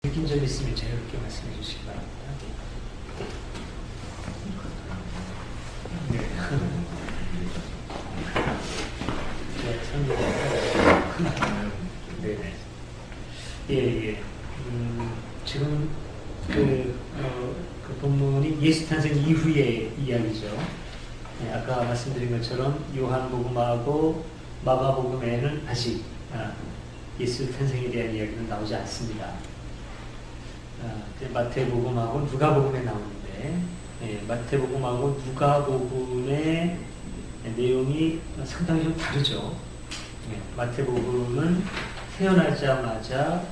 느낀 점 있으면 자유롭게 말씀해 주시기 바랍니다. 네. 네. 예. 지금 그 본문이 예수 탄생 이후의 이야기죠. 네, 아까 말씀드린 것처럼 요한복음하고 마가복음에는 아직 예수 탄생에 대한 이야기는 나오지 않습니다. 마태복음하고 누가복음에 나오는데, 마태복음하고 누가복음의 내용이 상당히 좀 다르죠. 마태복음은 태어나자마자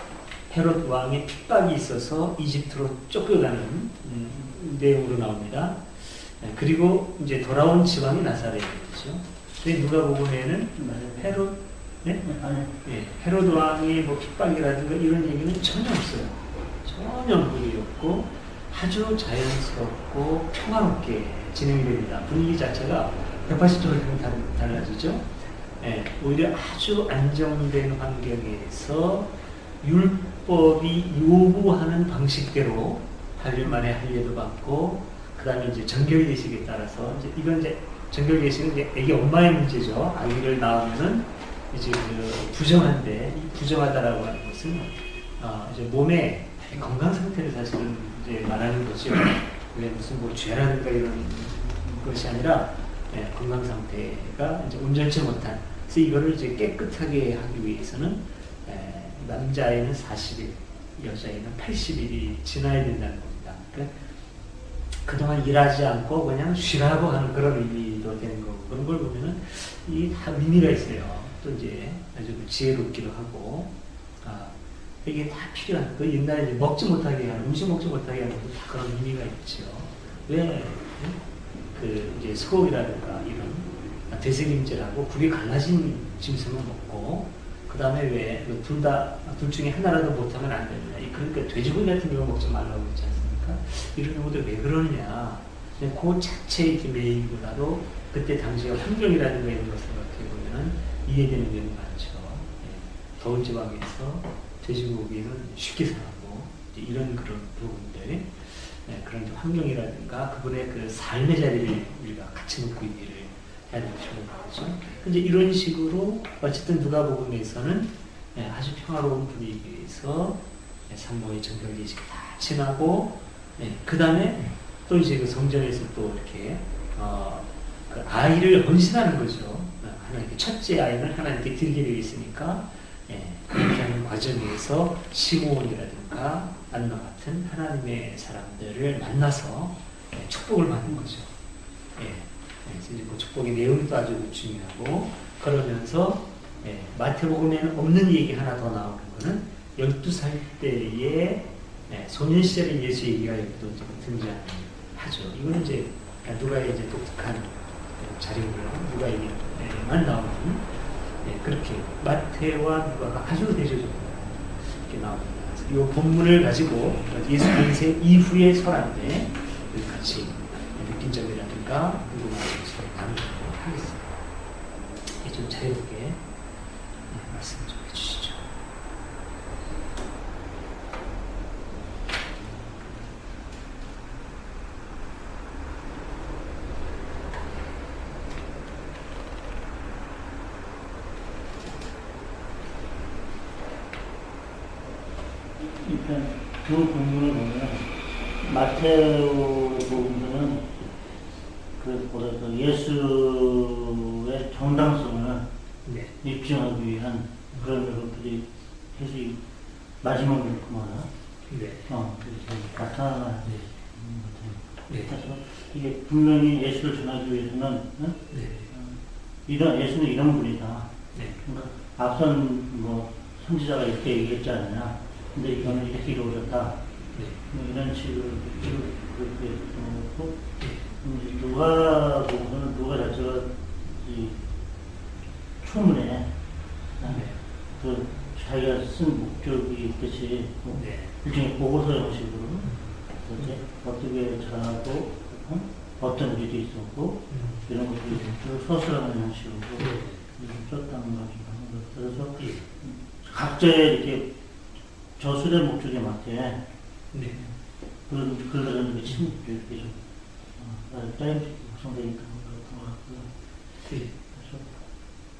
헤롯 왕의 핍박이 있어서 이집트로 쫓겨가는 내용으로 나옵니다. 그리고 이제 돌아온 지방이 나사렛이죠. 누가복음에는 헤롯, 헤롯 왕의 뭐 핍박이라든가 이런 얘기는 전혀 없어요. 전혀 그게 없고 아주 자연스럽고 평화롭게 진행이 됩니다. 분위기 자체가 180도로 달라지죠. 오히려 아주 안정된 환경에서 율법이 요구하는 방식대로 8일 만에 할례도 받고, 그 다음에 이제 정결예식에 따라서, 이건 이제 정결예식은 이제 애기 엄마의 문제죠. 아기를 낳으면은 이제 부정한데, 이 부정하다라고 하는 것은, 이제 몸의 건강 상태를 사실은 이제 말하는 거죠. 왜 무슨 뭐 죄라든가 이런 것이 아니라, 건강 상태가 이제 온전치 못한, 그래서 이거를 이제 깨끗하게 하기 위해서는 남자아이는 40일, 여자아이는 80일이 지나야 된다는 겁니다. 그러니까 그동안 일하지 않고 그냥 쉬라고 하는 그런 의미도 되는 거고, 그런 걸 보면은 이 다 의미가 있어요. 또 이제 아주 지혜롭기도 하고, 이게 다 필요한, 그 옛날에 이제 먹지 못하게 하는, 음식 먹지 못하게 하는 것도 다 그런 의미가 있죠. 왜? 이제 소고기라든가 이런 되새김질하고 굽이 갈라진 짐승은 먹고, 그 다음에 왜 둘 중에 하나라도 못하면 안 됩니다. 그러니까 돼지고기 같은 경우 먹지 말라고 그러지 않습니까? 이런 경우도 왜 그러느냐. 그 자체의 매일보다도 그때 당시의 환경이라든가 이런 것을 생각해보면 이해되는 면이 많죠. 더운 지방에서 돼지고기는 쉽게 상하고, 이런 그런 부분들, 그런 환경이라든가 그분의 그 삶의 자리를 우리가 같이 놓고 이해를 해야 되는 거죠. 근데 이런 식으로 어쨌든 누가복음에서는 아주 평화로운 분위기에서 산모의 정결예식이 다 지나고, 그 다음에 또 이제 그 성전에서 또 이렇게 그 아이를 헌신하는 거죠. 하나님께 첫째 아이는 하나님께 드리게 되어 있으니까, 그렇게 하는 과정에서 시므온이라든가 안나 같은 하나님의 사람들을 만나서 축복을 받는 거죠. 그래서 이제 그 축복의 내용도 아주 중요하고, 그러면서 마태복음에는 없는 얘기 하나 더 나오는 거는 12살 때의 소년 시절의 예수 얘기가 여기도 등장하죠. 이거는 이제 누가의 이제 독특한 자료고요. 누가에게만 나오는, 그렇게 마태와 누가가 아주 대조적으로 이렇게 나옵니다. 이 본문을 가지고 예수 탄생 이후의 설한데 같이 느낀 점이라든가 궁금한 것을 나누도록 하겠습니다. 좀 자유롭게 말씀 좀 해주시죠. 일단 두 본문을 보면 마테오 복음서는 그 예수의 정당성을 입증하기 위한 그런 것들이 사실 마지막으로 그만하 그렇게 나타나는 것 같아요. 이게 분명히 예수를 전하기 위해서는 예수는 이런 분이다. 그러니까 앞선 뭐 선지자가 이렇게 얘기했지 않느냐. 근데 이거는 이렇게 이루어졌다. 이런 식으로 그렇게 놓고, 누가 자체가 이 초문에 그 자기가 쓴 목적이 있듯이 일종의 보고서 형식으로 어떻게 잘하고 어떤 일이 있었고 이런 것들이 서술하는 형식으로 썼다는 거죠. 그래서 각자의 이렇게 저술의 목적에 맞게 네. 그런 게 참 이렇게 좀 짜임새 구성되니까 그런 것 같고요. 네. 그래서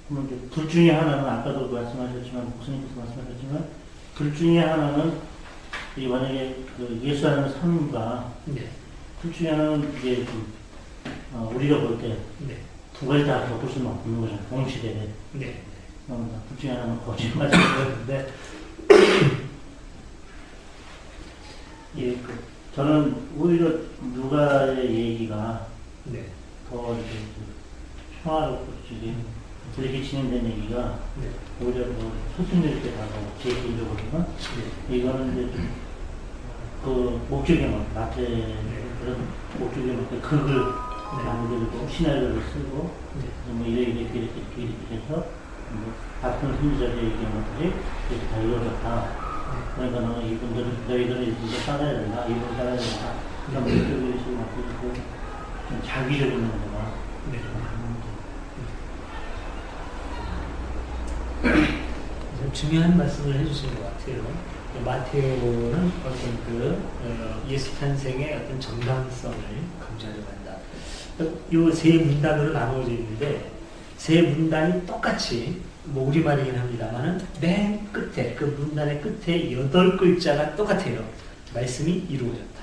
그러면 이제 둘 중에 하나는 아까도 말씀하셨지만 목사님께서 말씀하셨지만 둘 중에 하나는 이 만약에 그 예수라는 삶과 네. 둘 중에 하나는 이제 좀 우리가 볼 때 두 네. 가지 다 겪을 수는 없는 거잖아요. 동시대에. 네. 둘 중에 하나는 거짓말이었는데 예, 저는 오히려 누가의 얘기가 네. 더 이제 평화롭고 이렇게 진행된 얘기가 네. 오히려 더 소통력 있게 다가오고 제 개인적으로는 네. 이거는 이제 좀 그 목적에 맞게 그런 목적에 맞게 극을 만들고 시나리오를 쓰고 뭐 이렇게 해서 뭐 같은 선지자의 얘기하는 이렇게 다 이루어졌다. 그러니까 너희들은 이제 따라야 된다. 이걸 따라야 된다. 그런 목적에 지금 맞고 좀 자기적인 문제가 중요한 말씀을 해주신 것 같아요. 마테오는 어떤 예수 탄생의 어떤 정당성을 강조하려고 한다. 이 세 문단으로 나누어져 있는데 세 문단이 똑같이 뭐 우리말이긴 합니다만은 맨 끝에 그 문단의 끝에 8글자가 똑같아요. 말씀이 이루어졌다.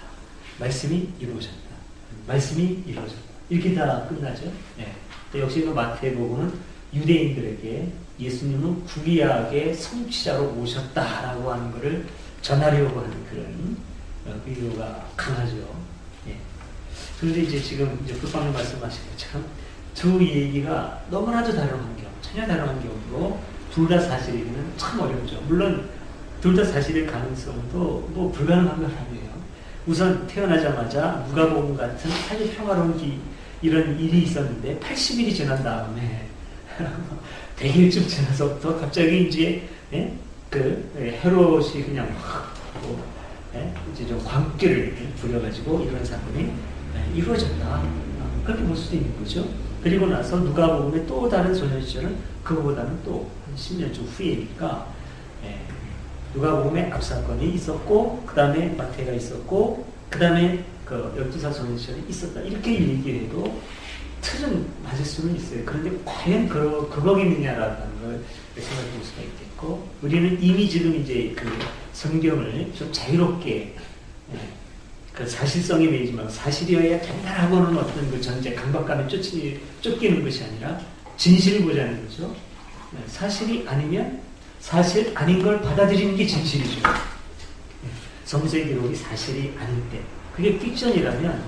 말씀이 이루어졌다. 말씀이 이루어졌다. 이렇게 다 끝나죠. 네. 역시 그 마태복음은 유대인들에게 예수님은 구약의 성취자로 오셨다라고 하는 것을 전하려고 하는 그런 의도가 강하죠. 예. 그런데 이제 지금 이제 불방님 말씀하신 것처럼 두 얘기가 너무나도 다른 환경, 전혀 다른 환경으로 둘 다 사실이기는 참 어렵죠. 물론 둘 다 사실일 가능성도 뭐 불가능한 건 아니에요. 우선 태어나자마자 누가복음 같은 아주 평화로운 이런 일이 있었는데 80일이 지난 다음에 100일쯤 지나서부터 갑자기 이제 헤롯이 그냥 확 이제 좀 광기를 부려가지고 이런 사건이 이루어졌다. 그렇게 볼 수도 있는 거죠. 그리고 나서 누가복음의 또 다른 소년 시절은 그거보다는 또 한 10년쯤 후에니까 누가복음에 앞사건이 있었고 그 다음에 마태가 있었고 그 다음에 그 12살 소년 시절이 있었다. 이렇게 얘기해도 틀은 맞을 수는 있어요. 그런데 과연 그거겠느냐라는 걸 생각해 볼 수가 있겠고, 우리는 이미 지금 이제 그 성경을 좀 자유롭게 그 사실성에 매이지 말고 사실이어야 된다라고는 어떤 그 전제, 강박감에 쫓기는 것이 아니라 진실을 보자는 거죠. 사실이 아니면 사실 아닌 걸 받아들이는 게 진실이죠. 성서의 기록이 사실이 아닐 때, 그게 픽션이라면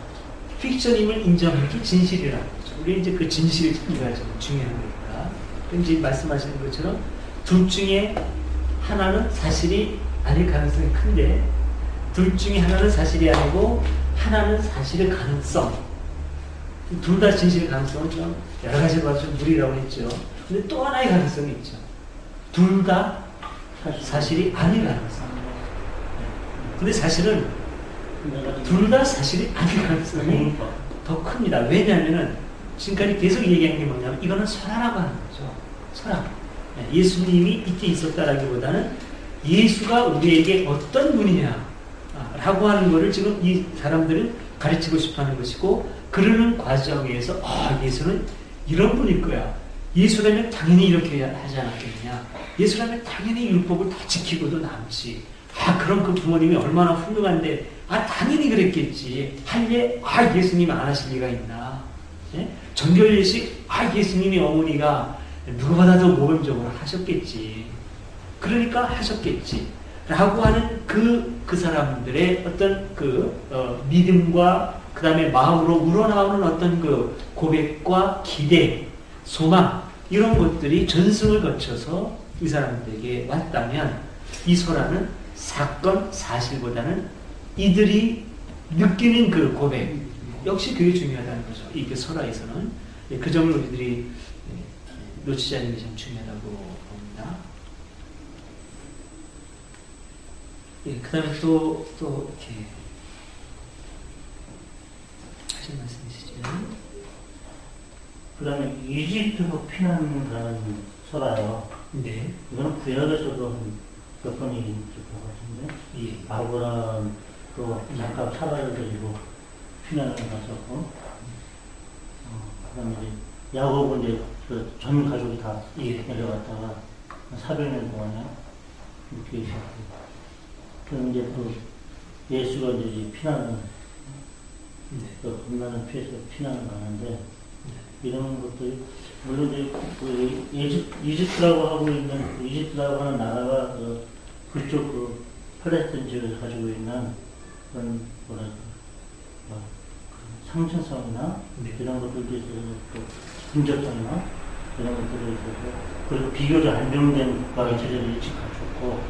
픽션임을 인정하는 게 진실이라는 거죠. 우리 이제 그 진실을 찾기가 좀 중요한 거니까. 이제 말씀하시는 것처럼 둘 중에 하나는 사실이 아닐 가능성이 큰데, 둘 중에 하나는 사실이 아니고 하나는 사실의 가능성. 둘 다 진실의 가능성은 좀 여러 가지로 봐서 좀 무리라고 했죠. 근데 또 하나의 가능성이 있죠. 둘 다 사실이 아닐 가능성. 근데 사실은 둘 다 사실이 아닐 가능성이 더 큽니다. 왜냐하면 지금까지 계속 얘기한 게 뭐냐면 이거는 설화라고 하는 거죠. 설화. 예수님이 이때 있었다라기보다는 예수가 우리에게 어떤 분이냐 라고 하는 것을 지금 이 사람들은 가르치고 싶어 하는 것이고, 그러는 과정에서 예수는 이런 분일 거야. 예수라면 당연히 이렇게 하지 않았겠느냐. 예수라면 당연히 율법을 다 지키고도 남지. 그럼 그 부모님이 얼마나 훌륭한데 당연히 그랬겠지. 할례 예수님이 안 하실 리가 있나. 정결예식 예수님이 어머니가 누구보다도 모범적으로 하셨겠지. 그러니까 하셨겠지. 라고 하는 그 사람들의 어떤 믿음과 그 다음에 마음으로 우러나오는 어떤 그 고백과 기대, 소망, 이런 것들이 전승을 거쳐서 이 사람들에게 왔다면 이 설화는 사건, 사실보다는 이들이 느끼는 그 고백, 역시 그게 중요하다는 거죠. 이 설화에서는. 그 점을 우리들이 놓치지 않는 게 참 중요하다고 봅니다. 그 다음에 또 이렇게 하신 말씀이시죠? 그 다음에 이집트로 피난가는 설화요. 네. 이거는 구약에서도 몇 번이 있을 것 같은데, 예. 바보란 또 잠깐 사라를 데리고 피난을 갔었고, 그다음에 이제 야곱은 이제 그 전 가족이 다 예. 내려갔다가 400년 동안에 이렇게 있었고, 그럼 이제 또 예수가 이제 피난을, 네. 그 겁나는 피해서 피난을 가는데, 이런 것들이, 물론 이제 그 이집트라고 하고 있는, 이집트라고 하는 나라가 그쪽 그 팔레스타인 지역에서 가지고 있는 그런 뭐랄까, 그 상징성이나 네. 이런 것들도 있어서 또 분적성이나 이런 것들이 있어서 그리고 비교적 안정된 국가의 체제를 일찍 갖췄고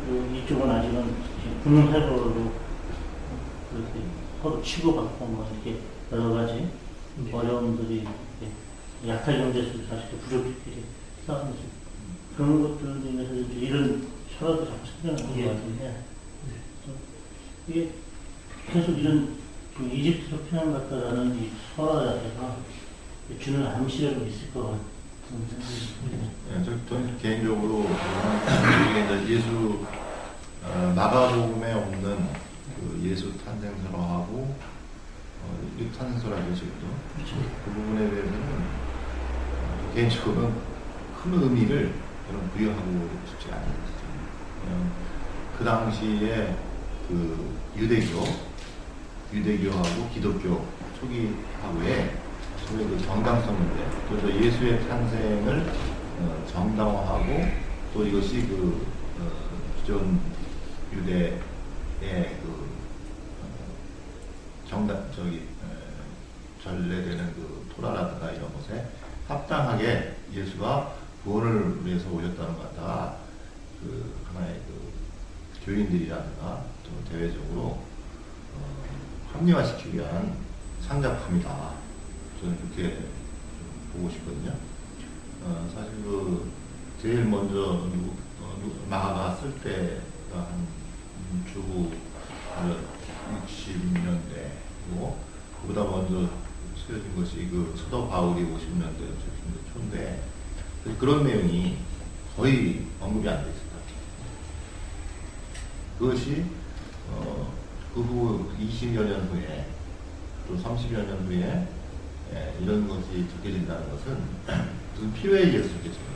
그리고 이쪽은 아직은 군사적으로 그렇게 서로 치고받고 뭐 이렇게 여러 가지 네. 어려움들이 이렇게 약탈 경제 속에서 사실 부족들이 싸우면서 그런 것들로 인해서 이제 이런 철학도 자꾸 생겨나는 예. 것 같은데 이게 계속 이런 그 이집트로 피난 갔다라는 이 설화 자체가 주는 암시력이 있을 것 같은 생각이 듭니다. 네, 저는 개인적으로 이게 이제 예수 마가복음에 없는 그 예수 탄생설화하고 탄생설화죠 지금도 그렇죠. 그 부분에 대해서는 개인적으로는 큰 의미를 저는 부여하고 싶지 않아요. 그냥 그 당시에 그 유대교하고 기독교 초기하고의 소위 그 정당성 문제, 그래서 예수의 탄생을 정당화하고 또 이것이 그 기존 유대의 그 전래되는 그 토라라든가 이런 것에 합당하게 예수가 구원을 위해서 오셨다는 것 같다. 그 하나의 그 교인들이라든가 또 대외적으로 합리화시키기 위한 상작품이다. 저는 그렇게 보고 싶거든요. 사실 그 제일 먼저 마가가 쓸 때가 한 주부 60년대고 그보다 먼저 쓰여진 것이 그 사도 바울이 50년대 초인데 그런 내용이 거의 언급이 안 돼 있었다. 그것이 그 후 20여 년 후에 또 30여 년 후에 이런 것이 적혀진다는 것은 무슨 필요에 의해서 적혀집니다.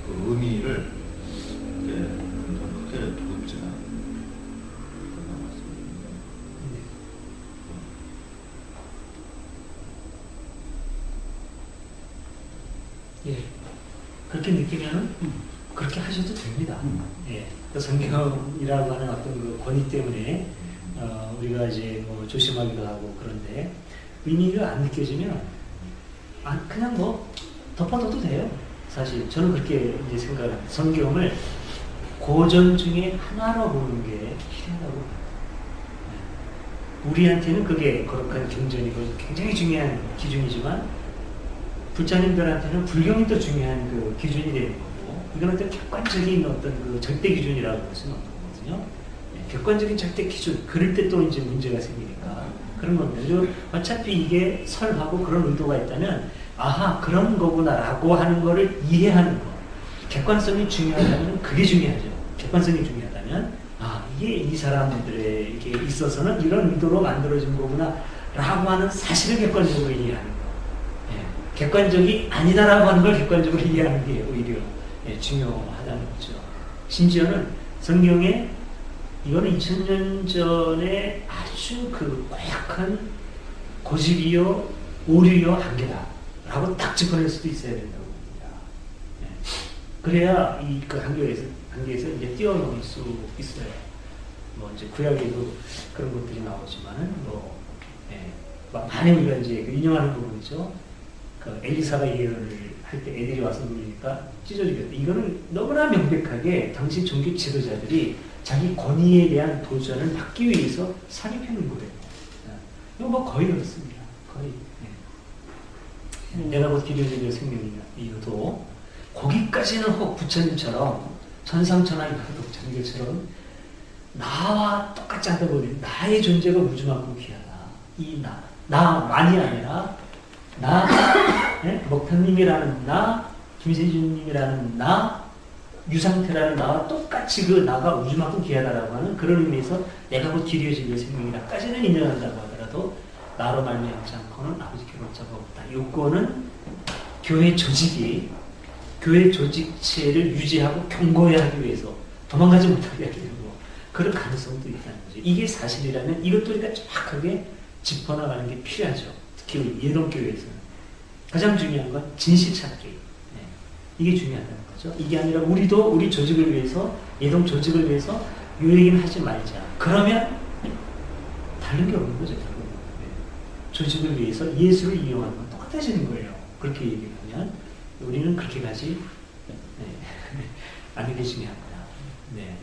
그 의미를 크게 두고 있지는 않은 것 같습니다. 예. 그렇게 느끼면은 그렇게 하셔도 됩니다. 예. 그 성경이라고 하는 어떤 그 권위 때문에 우리가 이제 뭐 조심하기도 하고 그런데 의미가 안 느껴지면 그냥 뭐 덮어둬도 돼요. 사실 저는 그렇게 이제 생각합니다. 성경을 고전 중에 하나로 보는 게 필요하다고 봐요. 우리한테는 그게 거룩한 경전이고 굉장히 중요한 기준이지만 불자님들한테는 불경이 더 중요한 그 기준이 되는 거고 이건 어떤 객관적인 어떤 그 절대 기준이라고 볼 수는 없는 거거든요. 객관적인 절대 기준 그럴 때 또 이제 문제가 생기니까 그런 겁니다. 그리고 어차피 이게 설하고 그런 의도가 있다면 아하 그런 거구나라고 하는 거를 이해하는 거 객관성이 중요하다면 그게 중요하죠. 객관성이 중요하다면 이게 이 사람들에게 있어서는 이런 의도로 만들어진 거구나 라고 하는 사실을 객관적으로 이해하는 거 객관적이 아니다라고 하는 걸 객관적으로 이해하는 게 오히려 중요하다는 거죠. 심지어는 성경에 이거는 2000년 전에 아주 그 고약한 고집이요 오류요 한계다라고 딱 짚어낼 수도 있어야 된다고 봅니다. 그래야 이 그 한계에서 이제 뛰어넘을 수 있어요. 뭐 이제 구약에도 그런 것들이 나오지만은 많이 우리가 이제 그 인용하는 부분이죠. 그 엘리사가 예언을 할 때 애들이 와서 누르니까 찢어지겠다. 이거는 너무나 명백하게 당시 종교 지도자들이 자기 권위에 대한 도전을 막기 위해서 사립해놓은 거예요. 이거 뭐 거의 그렇습니다. 거의. 내가 곧 기도해드릴 생명이냐 이유도 거기까지는 혹 부처님처럼 천상천하의 독창교처럼 나와 똑같지 않다 보니 나의 존재가 무지만큼 귀하다. 이 나만이 아니라 나, 목타님이라는 나, 김세준님이라는 나, 유상태라는 나와 똑같이 그 나가 우주만큼 귀하다라고 하는 그런 의미에서 내가 곧 길이어진 내 생명이다까지는 인정한다고 하더라도 나로 말미암지 않고는 아버지께로 올 자가 없다. 요거는 교회 조직이 교회 조직체를 유지하고 견고히 하기 위해서 도망가지 못하게 하기 위해서 그런 가능성도 있다는 거죠. 이게 사실이라면 이것도 우리가 정확하게 짚어나가는 게 필요하죠. 특히 우리 예동교회에서는. 가장 중요한 건 진실 찾기. 네. 이게 중요하다는 거죠. 이게 아니라 우리도 우리 조직을 위해서, 예동 조직을 위해서 요 얘기는 하지 말자. 그러면 다른 게 없는 거죠. 결국은. 네. 조직을 위해서 예수를 이용하는 건 똑같아지는 거예요. 그렇게 얘기하면 우리는 그렇게 가지 않는 게 중요합니다. 네.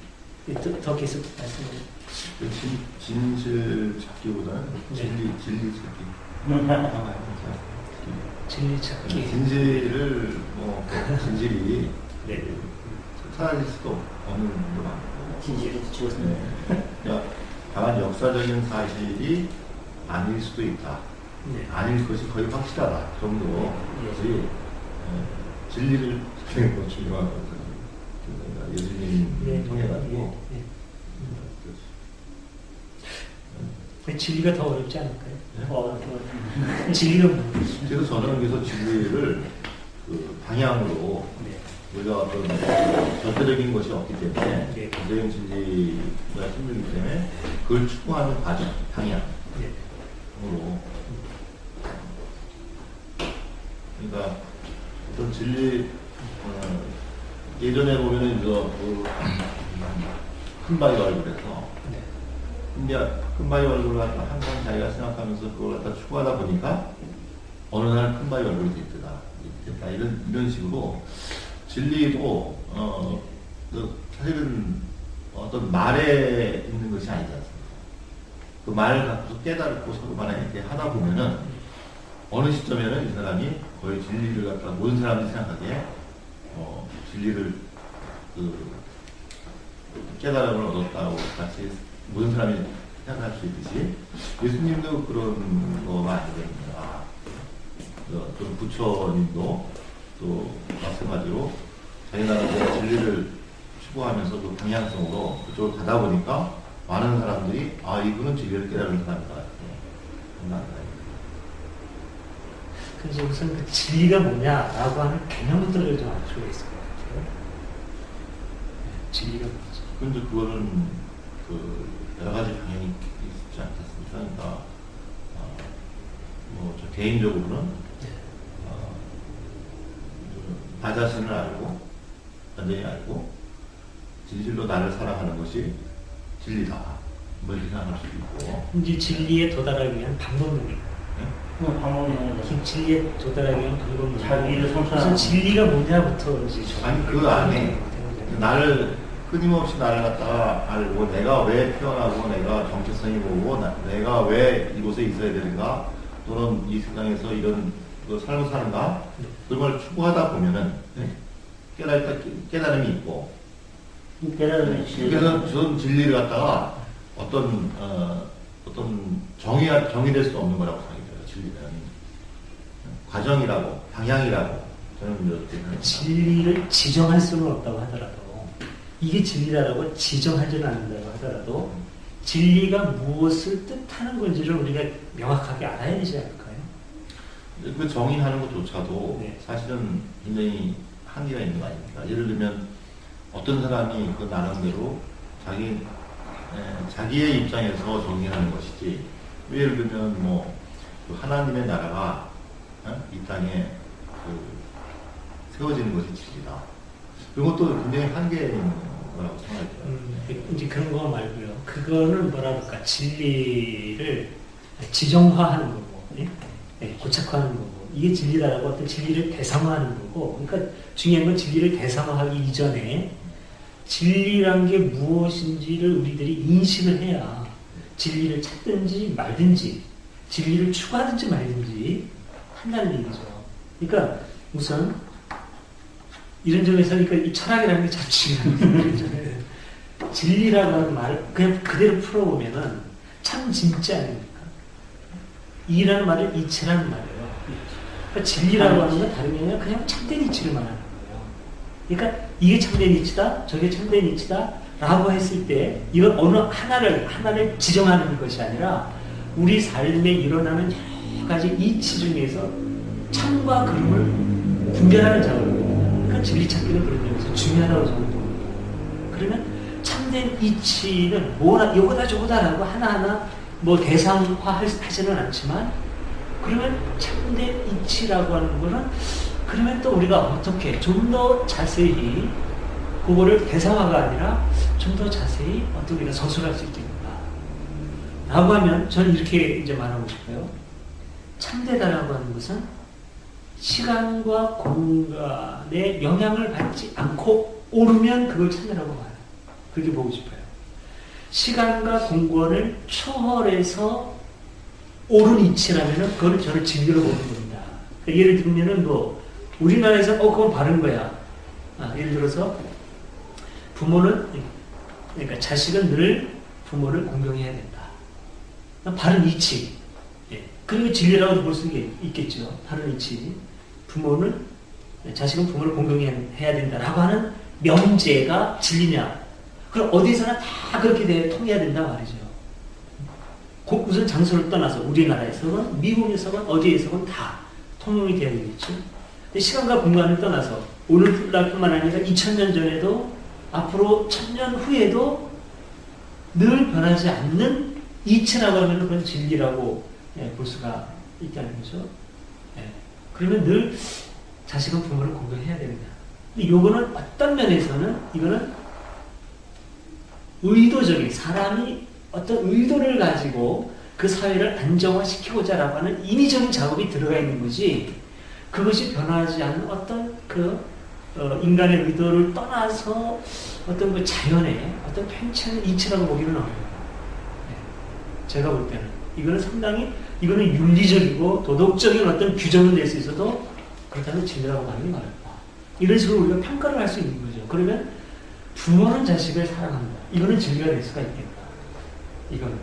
더 계속 말씀해 주세요. 진실 찾기보다는 진리 찾기. 진리 찾기. 진실을 진실이 네. 사라질 수도 없는 것도 많고. 진실을 지웠습니다. 그러니까 다만 역사적인 사실이 아닐 수도 있다. 네. 아닐 것이 거의 확실하다 정도지. 진리를 찾는 것 중요한 것은 예수님 통해 가지고. 진리가 더 어렵지 않을까요? 네? 진리가 뭐? 그래서 저는 그래서 진리를 그 방향으로 우리가 어떤 절대적인 것이 없기 때문에 절대적인 진리가 힘들기 때문에 그걸 추구하는 과정, 방향으로. 그러니까 어떤 진리 예전에 보면은 큰 바위 얼굴에서 큰 바위 얼굴을 갖다 항상 자기가 생각하면서 그걸 갖다 추구하다 보니까 어느 날 큰 바위 얼굴이 됐다. 이런 식으로 진리도 사실은 어떤 말에 있는 것이 아니지 않습니까? 그 말을 갖고서 깨달고 서로 만약에 이렇게 하다 보면은 어느 시점에는 이 사람이 거의 진리를 갖다 모든 사람들이 생각하기에 진리를 깨달음을 얻었다고 같이 모든 사람이 생각할 수 있듯이 예수님도 그런 거 많이 됩니다. 또 부처님도 또 마찬가지로 자기 나름대로 진리를 추구하면서 그 방향성으로 그쪽으로 가다 보니까 많은 사람들이 이분은 진리를 깨달은 사람이다. 그래서 우선 그 진리가 뭐냐라고 하는 개념부터 좀 알 필요가 있을 것 같아요. 진리가 뭐지? 근데 그거는 여러 가지 방향이 있지 않겠습니까? 그러니까 저 개인적으로는 나 자신을 알고 완전히 알고 진실로 나를 사랑하는 것이 진리다. 이렇게 생각할 수도 있고. 이제 진리에 도달하기 위한 방법론이에요. 방법론은 진리에 도달하기 위한 방법론. 자기를 성찰하는. 우선 진리가 뭐냐부터 이제 아니 그 안에 나를 끊임없이 나를 갖다가 알고 내가 왜 태어나고 내가 정체성이 뭐고 내가 왜 이곳에 있어야 되는가 또는 이 세상에서 이런 삶을 사는가 그런 걸 추구하다 보면은 깨달음이 있고 그래서 전 진리를 갖다가 어떤 정의될 수 없는 거라고 생각이 들어요. 진리는 과정이라고 방향이라고 저는 이렇게 생각합니다. 진리를 지정할 수는 없다고 하더라도 이게 진리라고 지정하지는 않는다고 하더라도 진리가 무엇을 뜻하는 건지를 우리가 명확하게 알아야 되지 않을까요? 그 정의하는 것조차도 네. 사실은 굉장히 한계가 있는 거 아닙니까? 예를 들면 어떤 사람이 그 나름대로 자기의 입장에서 정의하는 것이지 예를 들면 그 하나님의 나라가 이 땅에 세워지는 것이 진리다. 그것도 굉장히 한계 있는 거라고 생각해요. 이제 그런 거 말고요. 그거는 뭐라 그럴까? 진리를 지정화하는 거고, 고착화하는 거고, 이게 진리다라고 어떤 진리를 대상화하는 거고, 그러니까 중요한 건 진리를 대상화하기 이전에 진리란 게 무엇인지를 우리들이 인식을 해야 진리를 찾든지 말든지, 진리를 추구하든지 말든지 한다는 얘기죠. 그러니까 우선 이런 점에서 그러니까 이 철학이라는 게 참 중요한 거죠. 진리라고 하는 말을 그냥 그대로 풀어보면은 참 진짜 아닙니까? 이라는 말을 이치라는 말이에요. 그러니까 진리라고 하는 건 다름이 아니라 그냥 참된 이치를 말하는 거예요. 그러니까 이게 참된 이치다, 저게 참된 이치다 라고 했을 때 이건 어느 하나를 지정하는 것이 아니라 우리 삶에 일어나는 여러 가지 이치 중에서 참과 그름을 분별하는 작업이거든요. 그러니까 진리 찾기는 그런 점에서 중요하다고 저는 봅니다. 그러면 참된 이치는 뭐라 요거다 저거다라고 하나하나 뭐 대상화하지는 않지만 그러면 참된 이치라고 하는 거는 그러면 또 우리가 어떻게 좀 더 자세히 그거를 대상화가 아니라 좀 더 자세히 어떻게 우리가 서술할 수 있겠는가 라고 하면 저는 이렇게 이제 말하고 싶어요. 참되다라고 하는 것은 시간과 공간에 영향을 받지 않고 오르면 그걸 참되라고 말해요. 그렇게 보고 싶어요. 시간과 공간을 초월해서 옳은 이치라면은 그걸 저는 진리로 보는 겁니다. 그러니까 예를 들면은 뭐 우리나라에서 그건 바른 거야. 예를 들어서 부모는 그러니까 자식은 늘 부모를 공경해야 된다. 바른 이치. 예. 그리고 진리라고도 볼 수 있겠죠. 바른 이치. 자식은 부모를 공경해야 된다라고 하는 명제가 진리냐? 그럼 어디서나 다 그렇게 통해야 된다 말이죠. 우선 장소를 떠나서 우리나라에서건 미국에서건 어디에서건 다 통용이 되어야 되겠죠. 근데 시간과 공간을 떠나서 오늘날뿐만 아니라 2000년 전에도 앞으로 1000년 후에도 늘 변하지 않는 이치라고 하면 그건 진리라고 볼 수가 있다는 거죠. 그러면 늘 자식은 부모를 공경해야 됩니다. 근데 요거는 어떤 면에서는 이거는 의도적인 사람이 어떤 의도를 가지고 그 사회를 안정화시키고자 라고 하는 인위적인 작업이 들어가 있는 거지 그것이 변하지 않는 어떤 인간의 의도를 떠나서 어떤 그 자연의 어떤 팽창의 이치라고 보기는 어려워요. 제가 볼 때는 이거는 상당히 이거는 윤리적이고 도덕적인 어떤 규정을 낼 수 있어도 그렇다면 진리라고 하기 어렵다. 이런 식으로 우리가 평가를 할 수 있는 거죠. 그러면 부모는 자식을 사랑한다. 이거는 진리가 될 수가 있겠다. 이거는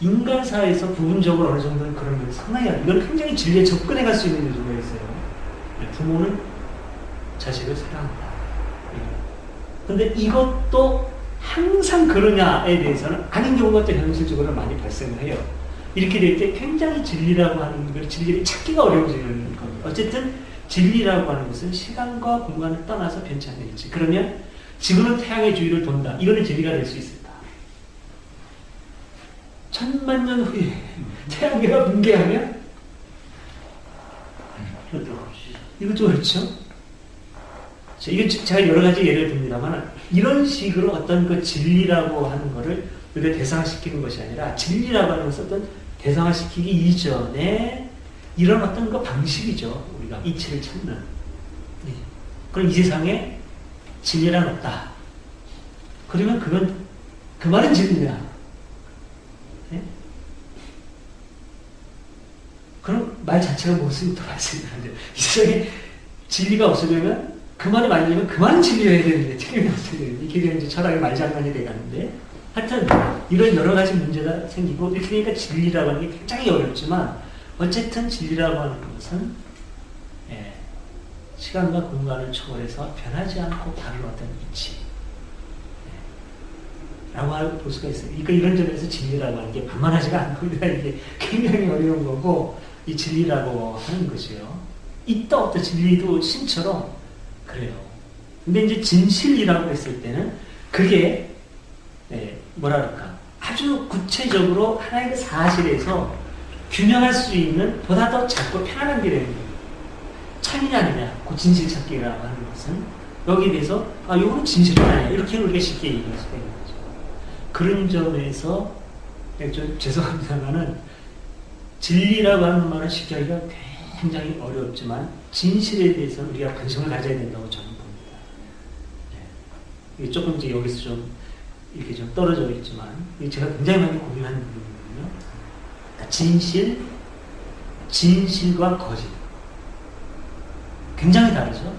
인간사에서 부분적으로 어느 정도는 그런 걸 상당히 이건 굉장히 진리에 접근해 갈 수 있는 요소가 있어요. 부모는 자식을 사랑한다. 그런데 이것도 항상 그러냐에 대해서는 아닌 경우가 또 현실적으로 많이 발생을 해요. 이렇게 될 때 굉장히 진리라고 하는 걸 진리를 찾기가 어려워지는 겁니다. 어쨌든 진리라고 하는 것은 시간과 공간을 떠나서 변치 않는 일치. 그러면 지구는 태양의 주위를 돈다. 이거는 진리가 될 수 있을까? 1000만 년 후에 태양계가 붕괴하면 이거 좀 그렇죠? 이게 제가 여러 가지 예를 듭니다만 이런 식으로 어떤 그 진리라고 하는 거를 우리가 대상화시키는 것이 아니라 진리라고 하는 것은 어떤 대상화시키기 이전에 이런 어떤 그 방식이죠. 우리가 이치를 찾는. 네. 그럼 이 세상에 진리란 없다. 그러면 그 말은 진리냐? 네? 그럼 말 자체가 무슨 또 말씀이라는데 이 세상에 진리가 없으려면 그 말이 맞으려면 그 말은 진리여야 되는데 틀림없어야 되는데 이게 이제 철학의 말장난이 돼가는데 하여튼 이런 여러 가지 문제가 생기고 이렇게 되니까 진리라고 하는 게 굉장히 어렵지만 어쨌든 진리라고 하는 것은 시간과 공간을 초월해서 변하지 않고 다른 어떤 이치 라고 볼 수가 있어요. 그러니까 이런 점에서 진리라고 하는 게 만만하지가 않고 이게 굉장히 어려운 거고 이 진리라고 하는 것이요. 있다 없다 진리도 신처럼 그래요. 근데 이제 진실이라고 했을 때는 그게 뭐랄까 아주 구체적으로 하나의 그 사실에서 균형할 수 있는 보다 더 작고 편안한 게 되는 거예요. 참이냐 아니냐 그 진실 찾기라고 하는 것은 여기에 대해서 이거는 진실이 아니야 이렇게 우리가 쉽게 얘기할 수가 있는 거죠. 그런 점에서 좀 죄송합니다만은 진리라고 하는 말을 쉽게 하기가 굉장히 어렵지만 진실에 대해서는 우리가 관심을 가져야 된다고 저는 봅니다. 이게 조금 이제 여기서 좀 이렇게 좀 떨어져 있지만 제가 굉장히 많이 고민하는 부분이거든요. 그러니까 진실과 거짓 굉장히 다르죠.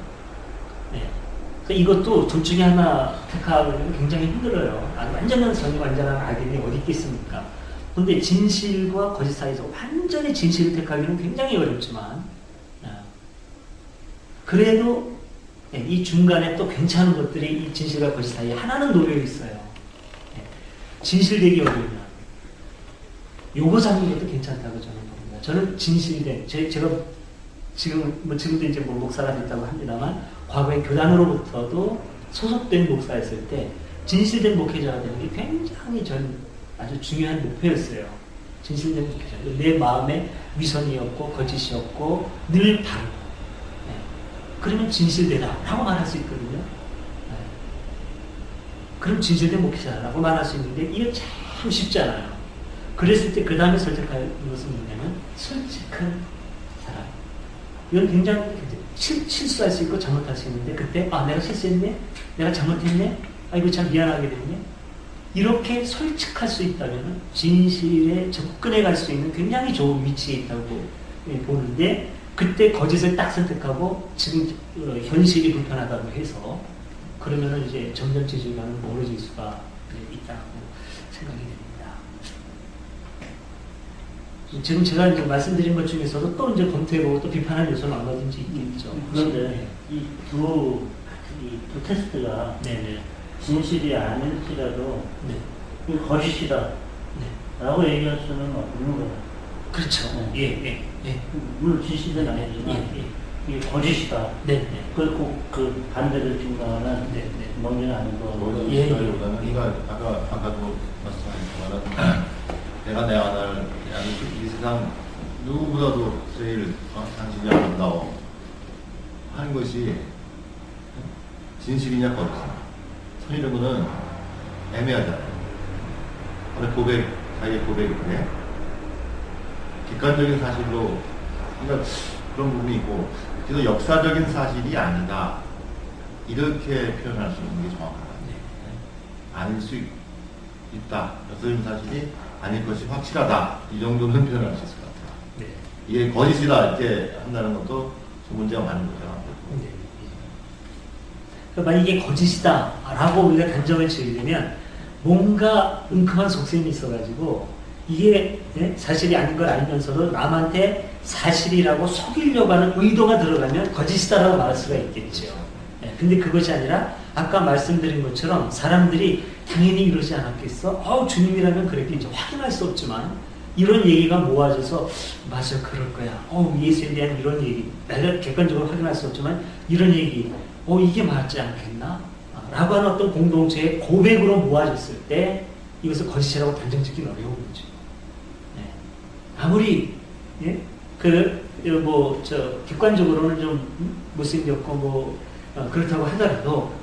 그러니까 이것도 둘 중에 하나 택하기는 굉장히 힘들어요. 완전한 선이 완전한 악인이 어디 있겠습니까? 근데 진실과 거짓 사이에서 완전히 진실을 택하기는 굉장히 어렵지만 그래도 예, 이 중간에 또 괜찮은 것들이 이 진실과 거짓 사이에 하나는 놓여 있어요. 예, 진실되기 어려우면 요거 잡는 것도 괜찮다고 저는 봅니다. 저는 진실된 제가 지금도 이제 뭐 목사가 됐다고 합니다만 과거에 교단으로부터도 소속된 목사였을 때 진실된 목회자가 되는 게 굉장히 전 아주 중요한 목표였어요. 진실된 목회자. 내 마음에 위선이었고 거짓이었고 늘 다르고. 네. 그러면 진실되다라고 말할 수 있거든요. 네. 그럼 진실된 목회자라고 말할 수 있는데 이게 참 쉽잖아요. 그랬을 때 그 다음에 설득할 것은 뭐냐면 솔직한 사람. 이건 굉장히 실수할 수 있고 잘못할 수 있는데 그때 내가 실수했네? 내가 잘못했네? 이거 참 미안하게 됐네? 이렇게 솔직할 수 있다면 진실에 접근해 갈 수 있는 굉장히 좋은 위치에 있다고 보는데 그때 거짓을 딱 선택하고 지금 현실이 불편하다고 해서 그러면은 이제 점점 진실과는 멀어질 수가 있다고 생각이 됩니다. 지금 제가 이제 말씀드린 것 중에서도 또 이제 검토해보고 또 비판할 요소는 얼마든지 있겠죠. 그런데 이 두 테스트가 네네. 진실이 아닐지라도 네. 이거 거짓이다 네. 라고 얘기할 수는 없는 거예요. 그렇죠. 네. 예. 물론 진실은 아니지만 이게 거짓이다. 네. 그리고 그 반대를 증명하는 논리는 아닌 거고. 거짓이라기보다는 그러니까 아까도 말씀하셨지만 내가 내 아들 이 세상 누구보다도 제일 당신이 아름다워 하는 것이 진실이냐 거짓이냐 이런 거는 애매하잖아요. 자기 고백인데 객관적인 사실로 그러니까 그런 부분이 있고 그래서 역사적인 사실이 아니다 이렇게 표현할 수 있는 게 정확합니다. 아닐 수 있다. 역사적인 사실이 아닐 것이 확실하다. 이 정도는 표현할 수 있을 것 같아요. 네. 이게 거짓이다 이렇게 한다는 것도 좀 문제가 많은 거죠. 네. 그러니까 이게 거짓이다라고 우리가 단정을 지으려면 뭔가 은큼한 속셈이 있어가지고 이게 사실이 아닌 걸 알면서도 남한테 사실이라고 속이려고 하는 의도가 들어가면 거짓이다라고 말할 수가 있겠죠. 근데 그것이 아니라 아까 말씀드린 것처럼 사람들이 당연히 이러지 않았겠어? 주님이라면 그랬겠죠. 확인할 수 없지만 이런 얘기가 모아져서 맞아 그럴 거야. 예수에 대한 이런 얘기 내가 객관적으로 확인할 수 없지만 이런 얘기 이게 맞지 않겠나? 라고 하는 어떤 공동체의 고백으로 모아졌을 때 이것을 거짓이라고 단정짓기는 어려운 거죠. 네. 아무리 객관적으로는 좀 못생겼고 그렇다고 하더라도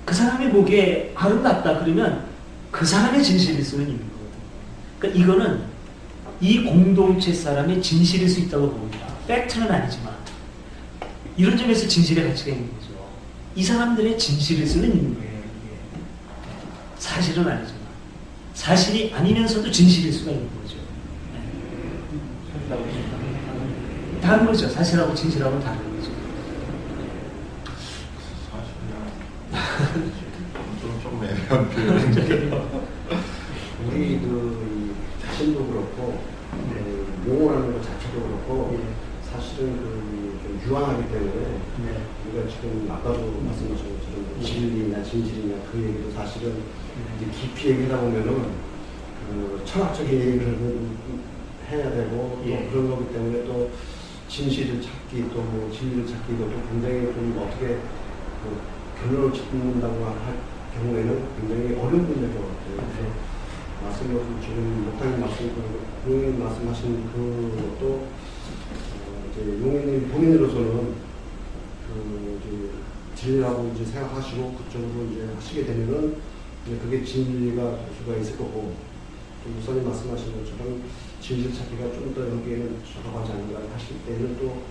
그 사람이 보기에 아름답다 그러면 그 사람의 진실일 수는 있는 거거든요. 그러니까 이거는 이 공동체 사람의 진실일 수 있다고 봅니다. 팩트는 아니지만 이런 점에서 진실의 가치가 있는 거죠. 이 사람들의 진실일 수는 있는 거예요. 이게. 사실은 아니지만 사실이 아니면서도 진실일 수가 있는 거죠. 다른 거죠. 사실하고 진실하고는 다른 거죠. 조금 애매한 표현인데요. 우리 이 자신도 그렇고 용어라는 것 자체도 그렇고 사실은 좀 유한하기 때문에 우리가 지금 아까도 말씀하신 것처럼 진리냐 진실이냐 그 얘기도 사실은 이제 깊이 얘기하다 보면은 철학적인 얘기를 해야 되고 또 그런 거기 때문에 또 진실을 찾기 또 진리를 찾기 이것도 굉장히 좀 어떻게 결론을 짓는다고 할 경우에는 굉장히 어려운 문제인 것 같아요. 그래서 목사님 말씀하신 그것도 이제 용인님 본인으로서는 이제 진리라고 이제 생각하시고 그쪽으로 이제 하시게 되면은 그게 진리가 될 수가 있을 거고 또 목사님 말씀하신 것처럼 진실 찾기가 좀 더 여기에는 적합하지 않는가 하실 때는 또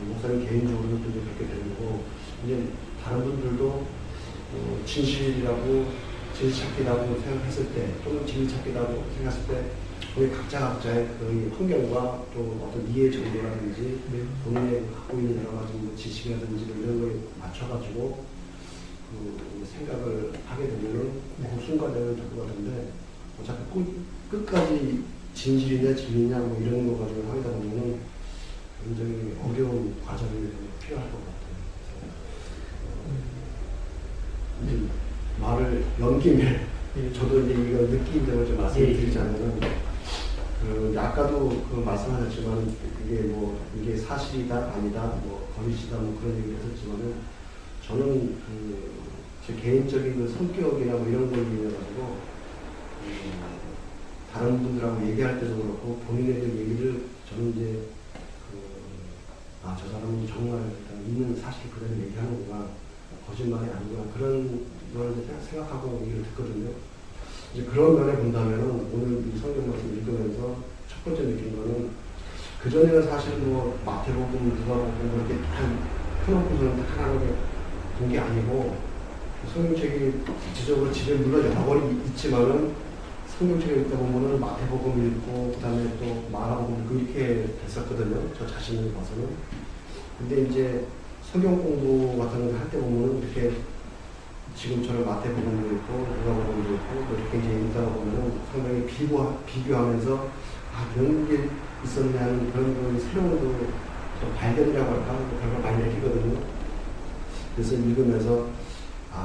목사님 개인적으로도 이제 그렇게 되는 거고 이제 다른 분들도 진실이라고 진실 찾기라고 생각했을 때 또는 진실 찾기라고 생각했을 때 거의 각자의 그 환경과 또 어떤 이해 정도라든지 본인이 갖고 있는 여러 가지 지식이라든지 이런 거에 맞춰가지고 생각을 하게 되면은 그 순간에는 될 것 같은데 어차피 끝까지 진실이냐 진리냐 이런 거 가지고 하다 보면은 굉장히 어려운 과정이 필요할 것 같아요. 그래서 이제 말을 연김에 저도 이제 이거 느낀 점을 좀 말씀드리자면은 그 아까도 그 말씀하셨지만 이게 사실이다 아니다 뭐 거짓이다 뭐 그런 얘기를 했었지만은 저는 제 개인적인 그 성격이나 뭐 이런 걸로 인해 가지고 다른 분들하고 얘기할 때도 그렇고 본인에 대한 얘기를 저는 이제 저 사람은 정말 있는 사실 그대로 얘기하는구나 거짓말이 아니구나 그런 걸 생각하고 얘기를 듣거든요. 이제 그런 면에 본다면은 오늘 이 성경 말씀 읽으면서 첫 번째 느낀 거는 그전에는 사실 뭐 마태복음 누가복음 뭐 이렇게 펴놓고서는 하나하나 본 게 아니고 성경책이 구체적으로 집에 물론 여러 권이 있지만은 성경책에 읽다 보면은 마태복음 읽고 그다음에 또 마가복음 읽고 이렇게 됐었거든요. 저 자신을 봐서는. 근데 이제 성경 공부 같은 걸 할 때 보면은 이렇게 지금처럼 마태복음도 있고 누가복음도 있고 또 이렇게 이제 읽다 보면은 상당히 비교하면서 이런 게 있었냐는 그런 걸 새로운 또 발견이라고 할까 그런 걸 많이 느끼거든요. 그래서 읽으면서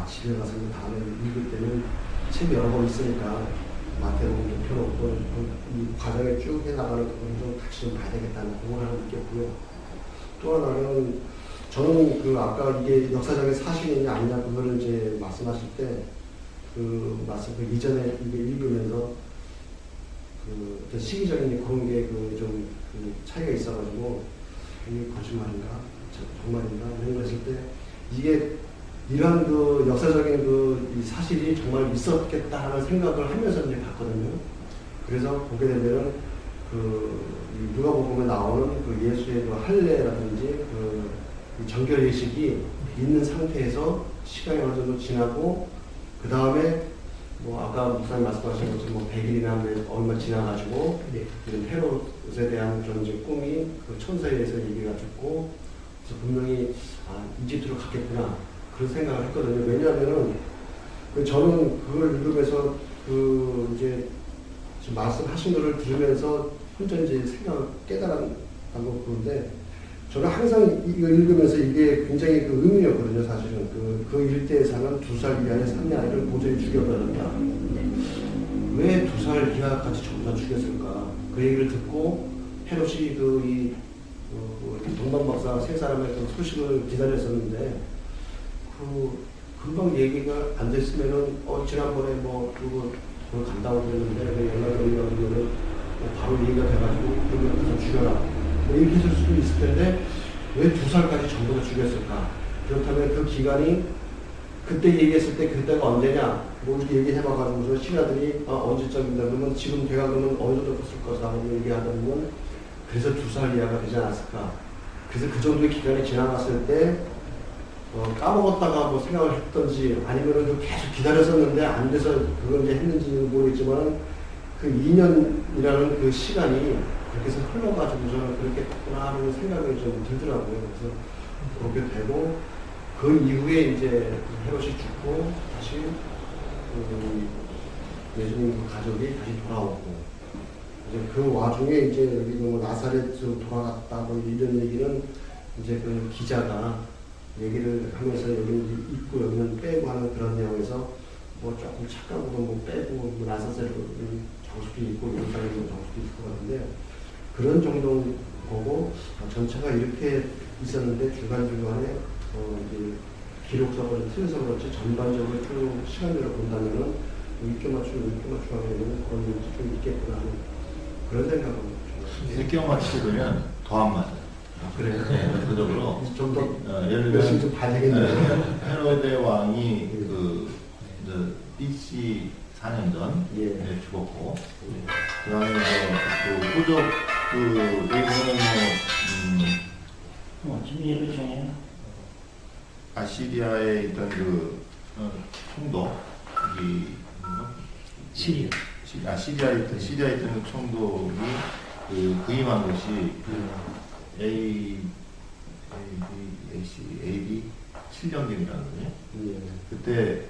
집에 가서 다음에 읽을 때는 책 여러 권 있으니까 마태복음 좀 펴놓고 이 과정에 쭉 해나가는 부분을 좀 같이 좀 봐야 되겠다는 그걸 하나 느꼈고요. 또 하나는 저는 아까 이게 역사적인 사실이냐 아니냐 그거를 이제 말씀하실 때 말씀 이전에 이게 읽으면서 어떤 시기적인 그런 게 좀 차이가 있어가지고 이게 거짓말인가 정말인가 이런 거 했을 때 이게 이런 역사적인 이 사실이 정말 있었겠다라는 생각을 하면서 이제 봤거든요. 그래서 보게 되면은 누가복음에 나오는 예수의 할례라든지 정결 예식이 있는 상태에서 시간이 어느 정도 지나고 그 다음에 뭐 아까 목사님 말씀하신 것처럼 뭐 100일이나 얼마 지나가지고 이런 헤롯에 대한 그런 이제 꿈이 천사에 대해서 얘기가 듣고 그래서 분명히 이집트로 갔겠구나 그런 생각을 했거든요. 왜냐하면은 저는 그걸 읽으면서 이제 지금 말씀하신 거를 들으면서 혼자 이제 생각을 깨달은 거 그런데 저는 항상 이거 읽으면서 이게 굉장히 의문이었거든요. 사실은 그 일대에 사는 2살 이하의 3의 아이를 도저히 죽여버렸다. 왜 2살 이하까지 전부 다 죽였을까? 그 얘기를 듣고 헤롯이 동방박사 세 사람의 소식을 기다렸었는데 금방 얘기가 안 됐으면은 지난번에 누구 간다고 그랬는데 연락이 오면은 바로 얘기가 돼가지고 그러면 가서 죽여라. 이렇게 했을 수도 있을 텐데 왜 2살까지 전부 다 죽였을까? 그렇다면 그 기간이 그때 얘기했을 때 그때가 언제냐? 뭐 이렇게 얘기해봐가지고서 신하들이 언제쯤인가 그러면 지금 대가 그러면 어느 정도 됐을 것이라고 얘기하다 보면 그래서 2살 이하가 되지 않았을까? 그래서 그 정도의 기간이 지나갔을 때 까먹었다가 뭐 생각을 했던지 아니면 계속 기다렸었는데 안 돼서 그걸 이제 했는지는 모르겠지만 그 2년이라는 그 시간이 그렇게 해서 흘러가지고서는 그렇게 했구나 하는 생각이 좀 들더라고요. 그래서 그렇게 되고 그 이후에 이제 헤롯이 죽고 다시 예수님 가족이 다시 돌아오고 이제 그 와중에 이제 여기 나사렛으로 돌아갔다 뭐 이런 얘기는 이제 그 기자가 얘기를 하면서 여기는 있고 여기는 빼고 하는 그런 내용에서 뭐 조금 착각으로 뭐 빼고 뭐 나사렛으로 정수도 있고 예루살렘도 정수도 있고 하는데 그런 정도 보고 전체가 이렇게 있었는데 중간중간에 이제 기록서가 틀려서 그렇지 전반적으로 쭉 시간대로 본다면은 읽게 맞추고 하면 그런 일이 좀 있겠구나 하는 그런 생각은 성경만 치고면 더 안 맞아요. 그래요? 네, 전체적으로 좀 더 예를 열심히 들면 좀 봐야 되겠네요. 헤로데 왕이 BC 4년 전 죽었고 그다음에 후족 얘기는 지금 예배 중에 아시리아에 있던 총독 시리아에 있던 총독이 부임한 것이 AD 7년경이라거든요. 그때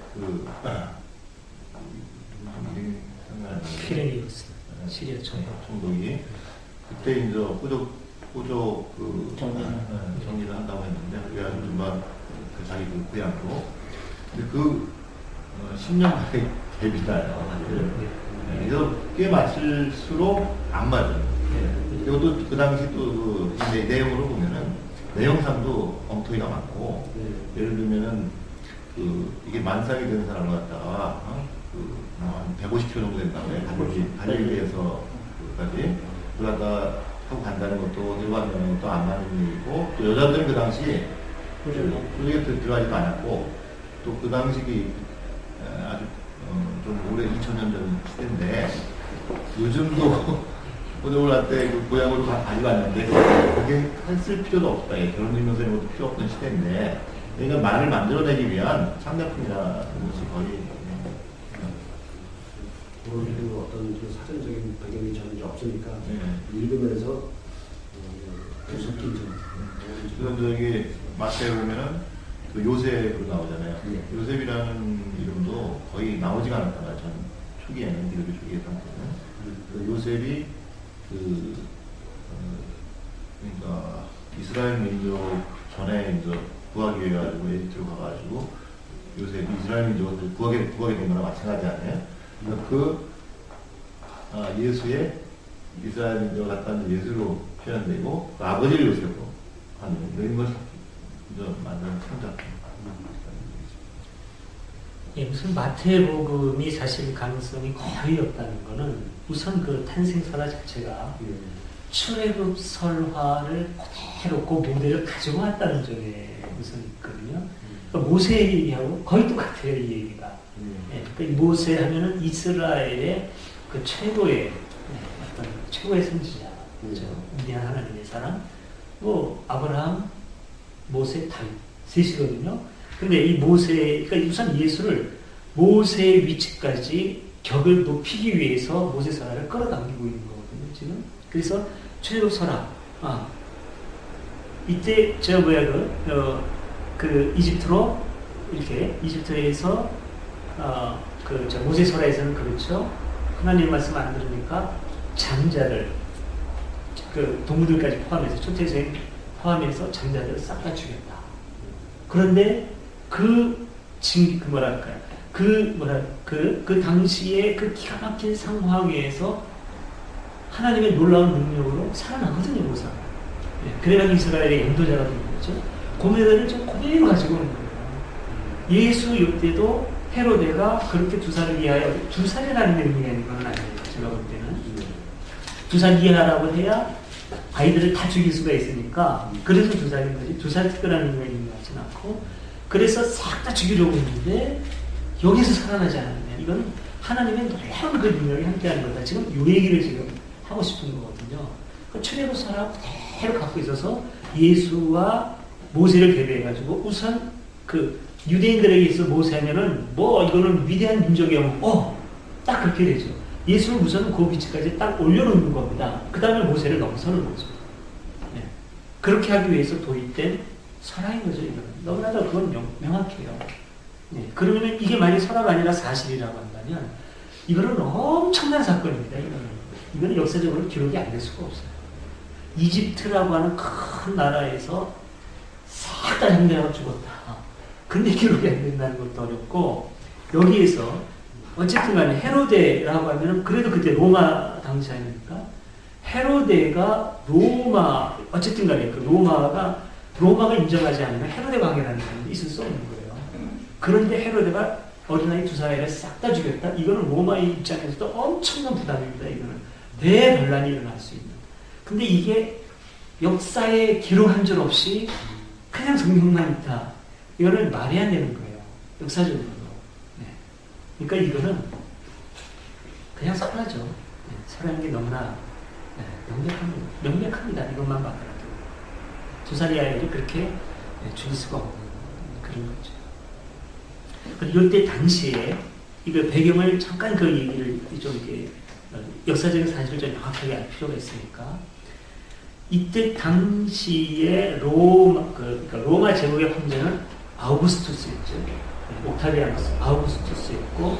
피레니우스 시리아 총독이 그때 이제 후족 호조 그 정리를 한다고 했는데 그래가지고 정말 그 자기 그 고향으로 근데 그 10년 만에 갭이 나요. 사실. 그래서 꽤 맞을수록 안 맞아요. 그리고 또 그 당시 또그 내용으로 보면은 내용상도 엉터리가 많고 예를 들면은 그 이게 만삭이 된 사람을 갖다가 한 150km 정도 된다고 해요. 갈릴리에서 그까지 그러다 하고 간다는 것도 일반적인 것도 안 맞는 일이고 또 여자들은 그 당시 그게 들어가지도 않았고 또 그 당시 아주 좀 오래 2000년 전 시대인데 요즘도 고등을 할 때 그 고향으로 가져갔는데 그게 했을 필요도 없다. 결혼이면서 이런 것도 필요 없던 시대인데 그러니까 말을 만들어내기 위한 상대품이라는 것이 거의 그 어떤 그 사전적인 배경이 저는 이제 없으니까 읽으면서 섞이죠. 그래서 저기 마태에 보면은 그 요셉으로 나오잖아요. 요셉이라는 이름도 거의 나오지가 않았잖아요. 전 초기에는 기독교 초기에 당시에는 요셉이 그러니까 이스라엘 민족 전에 이제 구하기 위해 가지고 에집트로 가가지고 요셉이 이스라엘 민족을 구하게 된 거랑 마찬가지 아니에요? 예수의 이스라엘 민족을 갖다 예수로 표현되고 그 아버지를 요셉으로 하는 이런 걸 만드는 창작. 무슨 마태복음이 사실 가능성이 거의 없다는 거는 우선 그 탄생설화 자체가 출애굽 설화를 그대로 그 모델을 가지고 왔다는 점에 우선 있거든요. 그러니까 모세 얘기하고 거의 똑같아요, 이 얘기가. 그러니까 이 모세 하면은 이스라엘의 그 최고의 어떤 최고의 선지자, 그렇죠? 위대한 하나님의 사람, 뭐 아브라함, 모세, 다윗 셋이거든요. 근데 이 모세, 그러니까 우선 예수를 모세의 위치까지 격을 높이기 위해서 모세 설화를 끌어당기고 있는 거거든요, 지금. 그래서 출애굽 설화, 이때 그 이집트로 이렇게 이집트에서 모세 설화에서는 그렇죠. 하나님 말씀 안 들으니까 장자를 그 동물들까지 포함해서 초태생 포함해서 장자들을 싹 다 죽였다. 그런데 그 당시에 그 기가 막힌 상황에서 하나님의 놀라운 능력으로 살아나거든요, 모세가. 그래가지고 이스라엘의 인도자가 된 거죠. 고메다를 좀 그대로 가지고 오는 거예요. 예수 이때도 헤로데가 그렇게 두 살을 이하여, 두 살이라는 의미가 있는 건 아니에요. 제가 볼 때는. 두 살 이하라고 해야 아이들을 다 죽일 수가 있으니까, 그래서 두 살인 거지. 두 살 특별한 의미가 있는 것 같지는 않고, 그래서 싹 다 죽이려고 했는데, 여기서 살아나지 않았냐. 이건 하나님의 놀라운 그 능력이 함께하는 거다. 지금 요 얘기를 지금 하고 싶은 거거든요. 그 출애굽 설화 그대로 갖고 있어서 예수와 모세를 대비해가지고 우선 그 유대인들에게 있어 모세하면은 뭐 이거는 위대한 민족이야. 딱 그렇게 되죠. 예수를 우선 그 위치까지 딱 올려놓는 겁니다. 그 다음에 모세를 넘어서는 거죠. 네. 그렇게 하기 위해서 도입된 설화인 거죠. 이거는. 너무나도 그건 명확해요. 네. 그러면 이게 만약 설화가 아니라 사실이라고 한다면 이거는 엄청난 사건입니다. 이거는 역사적으로 기록이 안 될 수가 없어요. 이집트라고 하는 큰 나라에서 싹 다 형제가 죽었다. 근데 기록이 안 된다는 것도 어렵고, 여기에서 어쨌든 간에 헤로데라고 하면은 그래도 그때 로마 당시 아닙니까? 헤로데가 어쨌든 간에 그 로마가 인정하지 않으면 헤로데 왕이라는 사람이 있을 수 없는 거예요. 그런데 헤로데가 어린아이 두 살을 싹 다 죽였다? 이거는 로마의 입장에서도 엄청난 부담입니다. 이거는 대반란이 일어날 수 있는. 근데 이게 역사에 기록 한 줄 없이 그냥 성경만 있다. 이거는 말이 안 되는 거예요. 역사적으로. 네. 그러니까 이거는 그냥 설화죠. 네. 설화인 게 너무나 명백합니다. 이것만 봐더라도. 두 살의 아이를 그렇게 죽일 수가 없는 그런 거죠. 그리고 이때 당시에 이거 배경을 잠깐 그 얘기를 좀 이렇게 역사적인 사실을 좀 명확하게 알 필요가 있으니까, 이때 당시에 로마 제국의 황제는 아우구스투스였죠. 옥타비아누스 아우구스투스였고,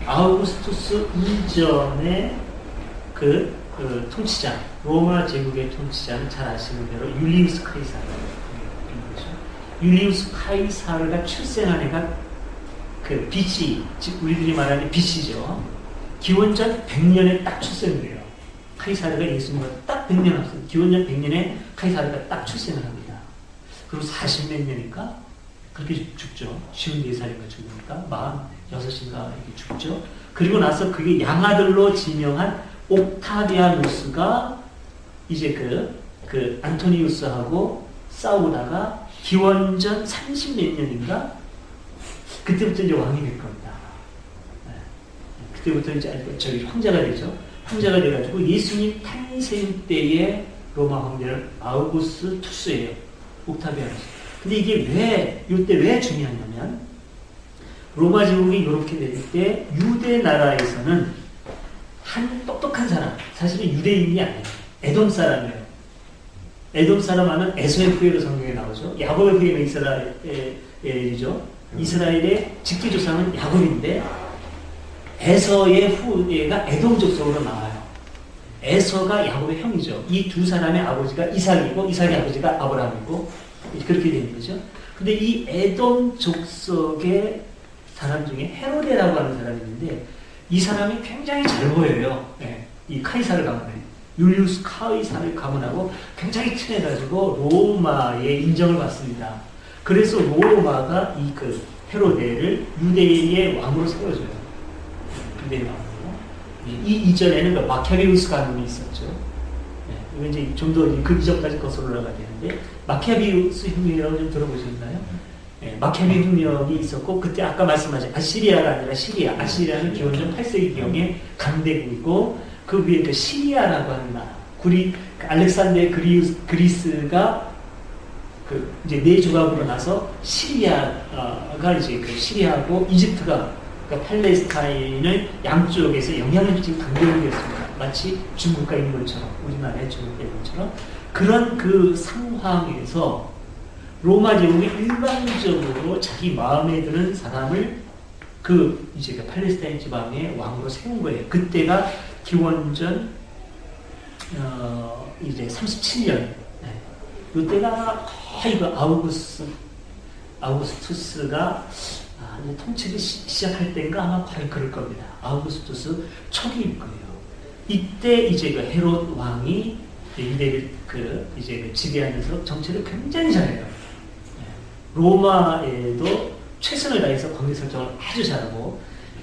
아우구스투스 이전에 그 통치자, 로마 제국의 통치자는 잘 아시는 대로 율리우스 카이사르라는 거죠. 율리우스 카이사르가 출생한 해가 그 BC, 즉 우리들이 말하는 BC죠. 기원전 100년에 딱 출생돼요. 카이사르가 예수님과 딱 100년 앞서 기원전 100년에 카이사르가 딱 출생을 합니다. 그리고 40몇 년이니까 그렇게 죽죠. 54살인가 죽으니까 46인가 이렇게 죽죠. 그리고 나서 그게 양아들로 지명한 옥타비아누스가 이제 그 안토니우스하고 싸우다가 기원전 30몇 년인가 그때부터 이제 왕이 될 겁니다. 그때부터 이제 저기 황제가 되죠. 황제가 돼가지고 예수님 탄생 때의 로마 황제는 아우구스투스예요. 옥타비아누스. 근데 이게 이때 왜 중요하냐면 로마 제국이 이렇게 될 때 유대 나라에서는 한 똑똑한 사람, 사실은 유대인이 아니에요. 에돔 사람이에요. 에돔 사람 하면 에서의 후예로 성경에 나오죠. 야곱의 후예는 이스라엘이죠. 이스라엘의 직계조상은 야곱인데 에서의 후예가 에돔 족속으로 나와요. 에서가 야곱의 형이죠. 이 두 사람의 아버지가 이삭이고 이삭의 아버지가 아브라함이고 그렇게 되는 거죠. 근데 이 에돔 족속의 사람 중에 헤로데라고 하는 사람이 있는데 이 사람이 굉장히 잘 보여요. 네. 이 카이사르 가문에 율리우스 카이사르 가문하고 굉장히 친해가지고 로마의 인정을 받습니다. 그래서 로마가 이 헤로데를 유대의 왕으로 세워줘요. 유대의 왕으로. 이 이전에는 마키아베우스 가문이 있었죠. 네. 이거 이제 좀 더 그 이전까지 거슬러 올라가야 되는데 마키아베우스 혁명이라고 좀 들어보셨나요? 네, 마키아베 혁명이 있었고 그때 아까 말씀하신 아시리아가 아니라 시리아. 아시리아는 기원전 8세기경의 강대국이고 그 위에 시리아라고 하는 나라. 알렉산더 그리스가 이제 네 조각으로 나서 시리아가 이제 시리아하고 이집트가 그러니까 팔레스타인을 양쪽에서 영향을 미친 강대국이었습니다. 마치 중국과 일본처럼 우리나라의 중국과 일본처럼 그런 그 상황에서 로마 제국이 일방적으로 자기 마음에 드는 사람을 이제 팔레스타인 지방의 왕으로 세운 거예요. 그때가 기원전 이제 37년. 이때가 거의 아우구스투스가 이제 통치를 시작할 때인가 아마 거의 그럴 겁니다. 아우구스투스 초기일 거예요. 이때 이제 헤롯 왕이 유대를 이제 지배하면서 정치를 굉장히 잘해요. 로마에도 최선을 다해서 관계 설정을 아주 잘하고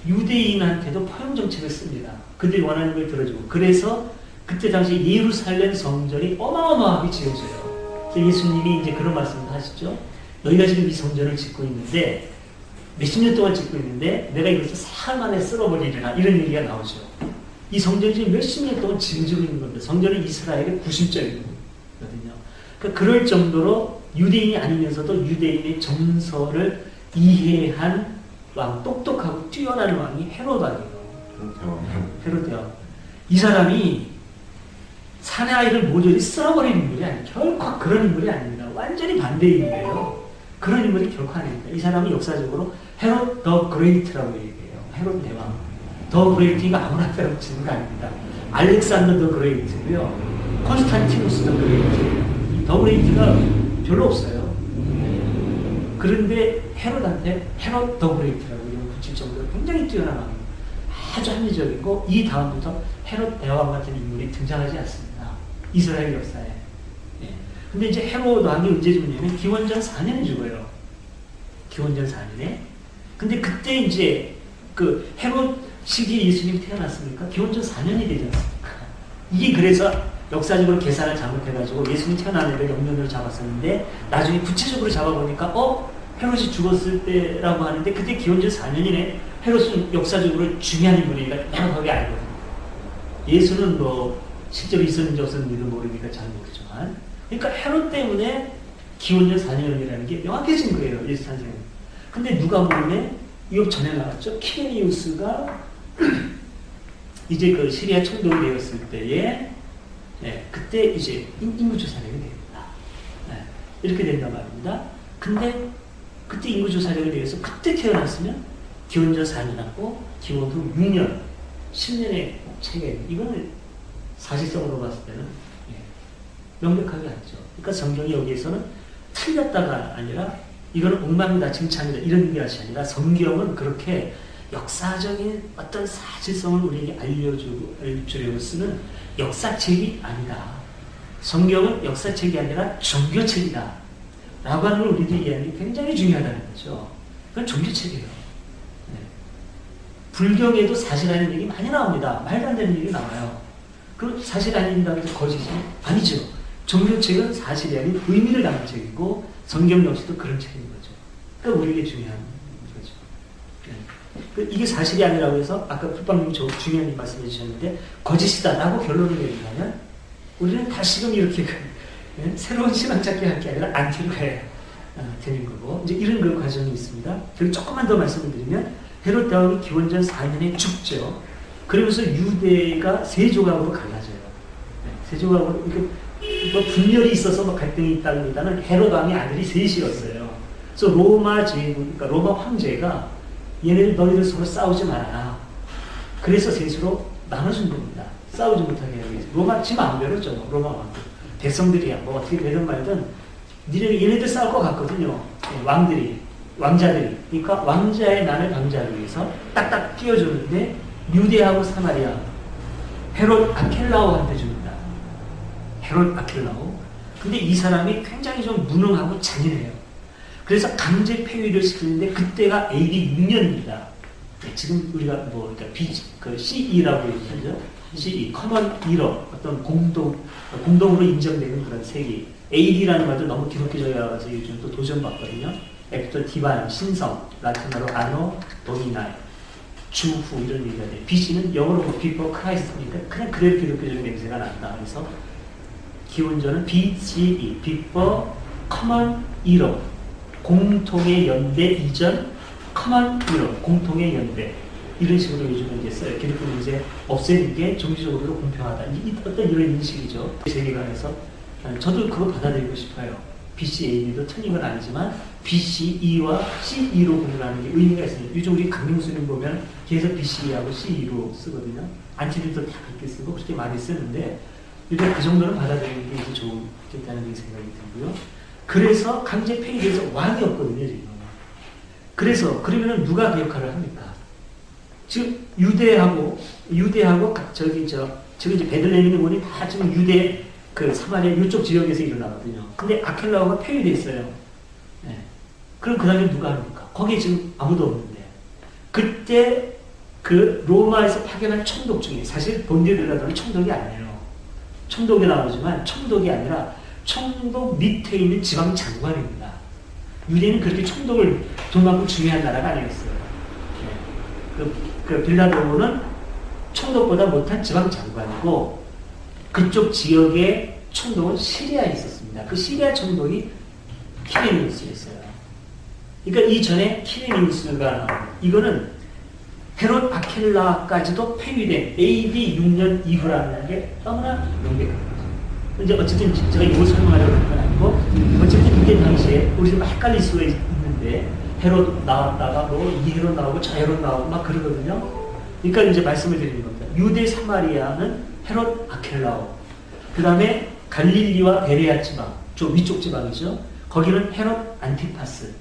유대인한테도 포용 정책을 씁니다. 그들이 원하는 걸 들어주고 그래서 그때 당시 예루살렘 성전이 어마어마하게 지어져요. 그래서 예수님이 이제 그런 말씀을 하시죠. 너희가 지금 이 성전을 짓고 있는데 몇십 년 동안 짓고 있는데 내가 이것을 사흘 만에 쓸어버리리라 이런 얘기가 나오죠. 이 성전이 지금 몇십 년 동안 지어지고 있는 건데 성전은 이스라엘의 구심점이거든요. 그러니까 그럴 정도로 유대인이 아니면서도 유대인의 정서를 이해한 왕, 똑똑하고 뛰어난 왕이 헤롯 왕이에요. 헤롯 왕. 이 사람이 사내 아이를 모조리 쓸어버리는 인물이 아니에요. 결코 그런 인물이 아닙니다. 완전히 반대의 인물이에요. 그런 인물이 결코 아닙니다. 이 사람은 역사적으로 헤롯 더 그레이트라고 얘기해요. 헤롯 대왕. 더 그레이트가 아무나 따라 붙이는 거 아닙니다. 알렉산더 더 그레이트고요. 콘스탄티누스 더 그레이트. 더 그레이트가 별로 없어요. 그런데 헤롯한테 헤롯 더 그레이트라고 이름 붙일 정도로 굉장히 뛰어난 왕입니다. 아주 합리적이고 이 다음부터 헤롯 대왕 같은 인물이 등장하지 않습니다. 이스라엘 역사에. 근데 이제 헤롯 왕이 언제 죽냐면 기원전 4년에 죽어요. 기원전 4년에. 근데 그때 이제 헤롯 시기에 예수님이 태어났으니까 기원전 4년이 되지 않습니까? 이게 그래서 역사적으로 계산을 잘못해가지고 예수님 태어난 애를 영년으로 잡았었는데 나중에 구체적으로 잡아보니까 헤롯이 죽었을 때라고 하는데 그때 기원전 4년이네. 헤롯은 역사적으로 중요한 인물이니까 명확하게 알거든요. 예수는 실제로 있었는지 없었는지도 모르니까 잘 모르지만 그러니까 헤롯 때문에 기원전 4년이라는 게 명확해진 거예요. 예수 탄생은. 근데 누가 모르네? 이거 전에 나왔죠. 키레니우스가 이제 시리아 총독이 되었을 때에 그때 이제 인구조사력이 됩니다. 이렇게 된단 말입니다. 근데 그때 인구조사력에 대해서 그때 태어났으면 기원전 4년하고 기원 후 6년, 10년의 차이가 있는 이거는 사실성으로 봤을 때는 명백하게 알죠. 그러니까 성경이 여기에서는 틀렸다가 아니라 이거는 엉망이다, 칭찬이다 이런 것이 아니라 성경은 그렇게 역사적인 어떤 사실성을 우리에게 알려주려고 쓰는 역사책이 아니다. 성경은 역사책이 아니라 종교책이다. 라고 하는 걸 우리들이 이해하는 게 굉장히 중요하다는 거죠. 그건 종교책이에요. 네. 불경에도 사실 아닌 얘기 많이 나옵니다. 말도 안 되는 얘기 나와요. 그럼 사실 아닌다고 해서 거짓이? 아니죠. 종교책은 사실이 아닌 의미를 담은 책이고 성경 역시도 그런 책인 거죠. 그러니까 우리에게 중요한 거죠. 네. 이게 사실이 아니라고 해서 아까 풀빵님이 중요한 말씀해 주셨는데 거짓이다 라고 결론을 내리면 우리는 다시금 이렇게 새로운 신앙 찾기 할 게 아니라 안티로 해야 되는 거고 이제 이런 그 과정이 있습니다. 그리고 조금만 더 말씀을 드리면 헤롯 대왕이 기원전 4년에 죽죠. 그러면서 유대가 세 조각으로 갈라져요. 세 조각으로 뭐 분열이 있어서 뭐 갈등이 있다기보다는 헤롯 왕의 아들이 셋이었어요. 그래서 로마 제국, 그러니까 로마 황제가 얘네들 너희들 서로 싸우지 마라. 그래서 셋으로 나눠준 겁니다. 싸우지 못하게 하기 위해서. 로마 지 마음대로 죠. 로마 왕들. 백성들이야 뭐 어떻게 되든 말든 얘네들 싸울 것 같거든요. 왕들이, 왕자들이. 그러니까 왕자의 난을 방지하기 위해서 딱딱 띄워주는데 유대하고 사마리아 헤롯 아켈라오한테 줍니다. 헤롯 아켈라오. 근데 이 사람이 굉장히 좀 무능하고 잔인해요. 그래서 강제 폐위를 시키는데 그때가 AD 6년입니다. 지금 우리가 뭐 그러니까 CE라고 얘기하죠. CE, 커먼 이러, 어떤 공동으로 인정되는 그런 세계. AD라는 말도 너무 기독교적이라서 요즘 또 도전받거든요. 애프터 디반, 신성, 라틴어로 아노, 도미나이, 주후 이런 얘기가 돼요. BC는 영어로 뭐 before Christ니까 그냥 그대로 기독교적인 냄새가 난다. 그래서 기원전은 BCE, before common era, 공통의 연대 이전, common era, 공통의 연대. 이런 식으로 요즘은 이제 써요. 기독교는 이제 없애는 게 정치적으로 공평하다. 어떤 이런 인식이죠. 세계관에서. 저도 그거 받아들이고 싶어요. BCA도 틀린 건 아니지만 BCE와 CE로 구분하는 게 의미가 있어요. 요즘 우리 강명수님 보면 계속 BCE하고 CE로 쓰거든요. 안티들도 다 그렇게 쓰고 그렇게 많이 쓰는데 일단 그 정도는 받아들이는 게 이제 좋겠다는 생각이 들고요. 그래서 강제 폐위돼서 왕이 없거든요, 지금. 그래서 그러면은 누가 그 역할을 합니까? 지금 유대하고 저기 이제 베들레헴에 보니 다 지금 유대 그 사마리아 이쪽 지역에서 일어나거든요. 근데 아켈라오가 폐위돼 있어요. 네. 그럼 그 다음에 누가 합니까? 거기에 지금 아무도 없는데. 그때 그 로마에서 파견한 총독 중에 사실 본디르라더는 총독이 아니에요. 총독이 나오지만 총독이 아니라 총독 밑에 있는 지방 장관입니다. 유대는 그렇게 총독을 돈만큼 중요한 나라가 아니었어요. 네. 그 빌라도는 총독보다 못한 지방 장관이고 그쪽 지역의 총독은 시리아에 있었습니다. 그 시리아 총독이 키레니우스였어요. 그러니까 이전에 키레니우스가 이거는 헤롯 아켈라까지도 폐위된 AD 6년 이후라는 게 너무나 명백한 거죠. 이제 어쨌든 제가 이거 설명하려고 하는 건 아니고 어쨌든 이때 당시에 우리 좀 헷갈릴 수가 있는데 헤롯 나왔다가 뭐 이 헤롯 나오고 저 헤롯 나오고 막 그러거든요. 그러니까 이제 말씀을 드리는 겁니다. 유대 사마리아는 헤롯 아켈라오. 그 다음에 갈릴리와 베레아 지방, 저 위쪽 지방이죠. 거기는 헤롯 안티파스.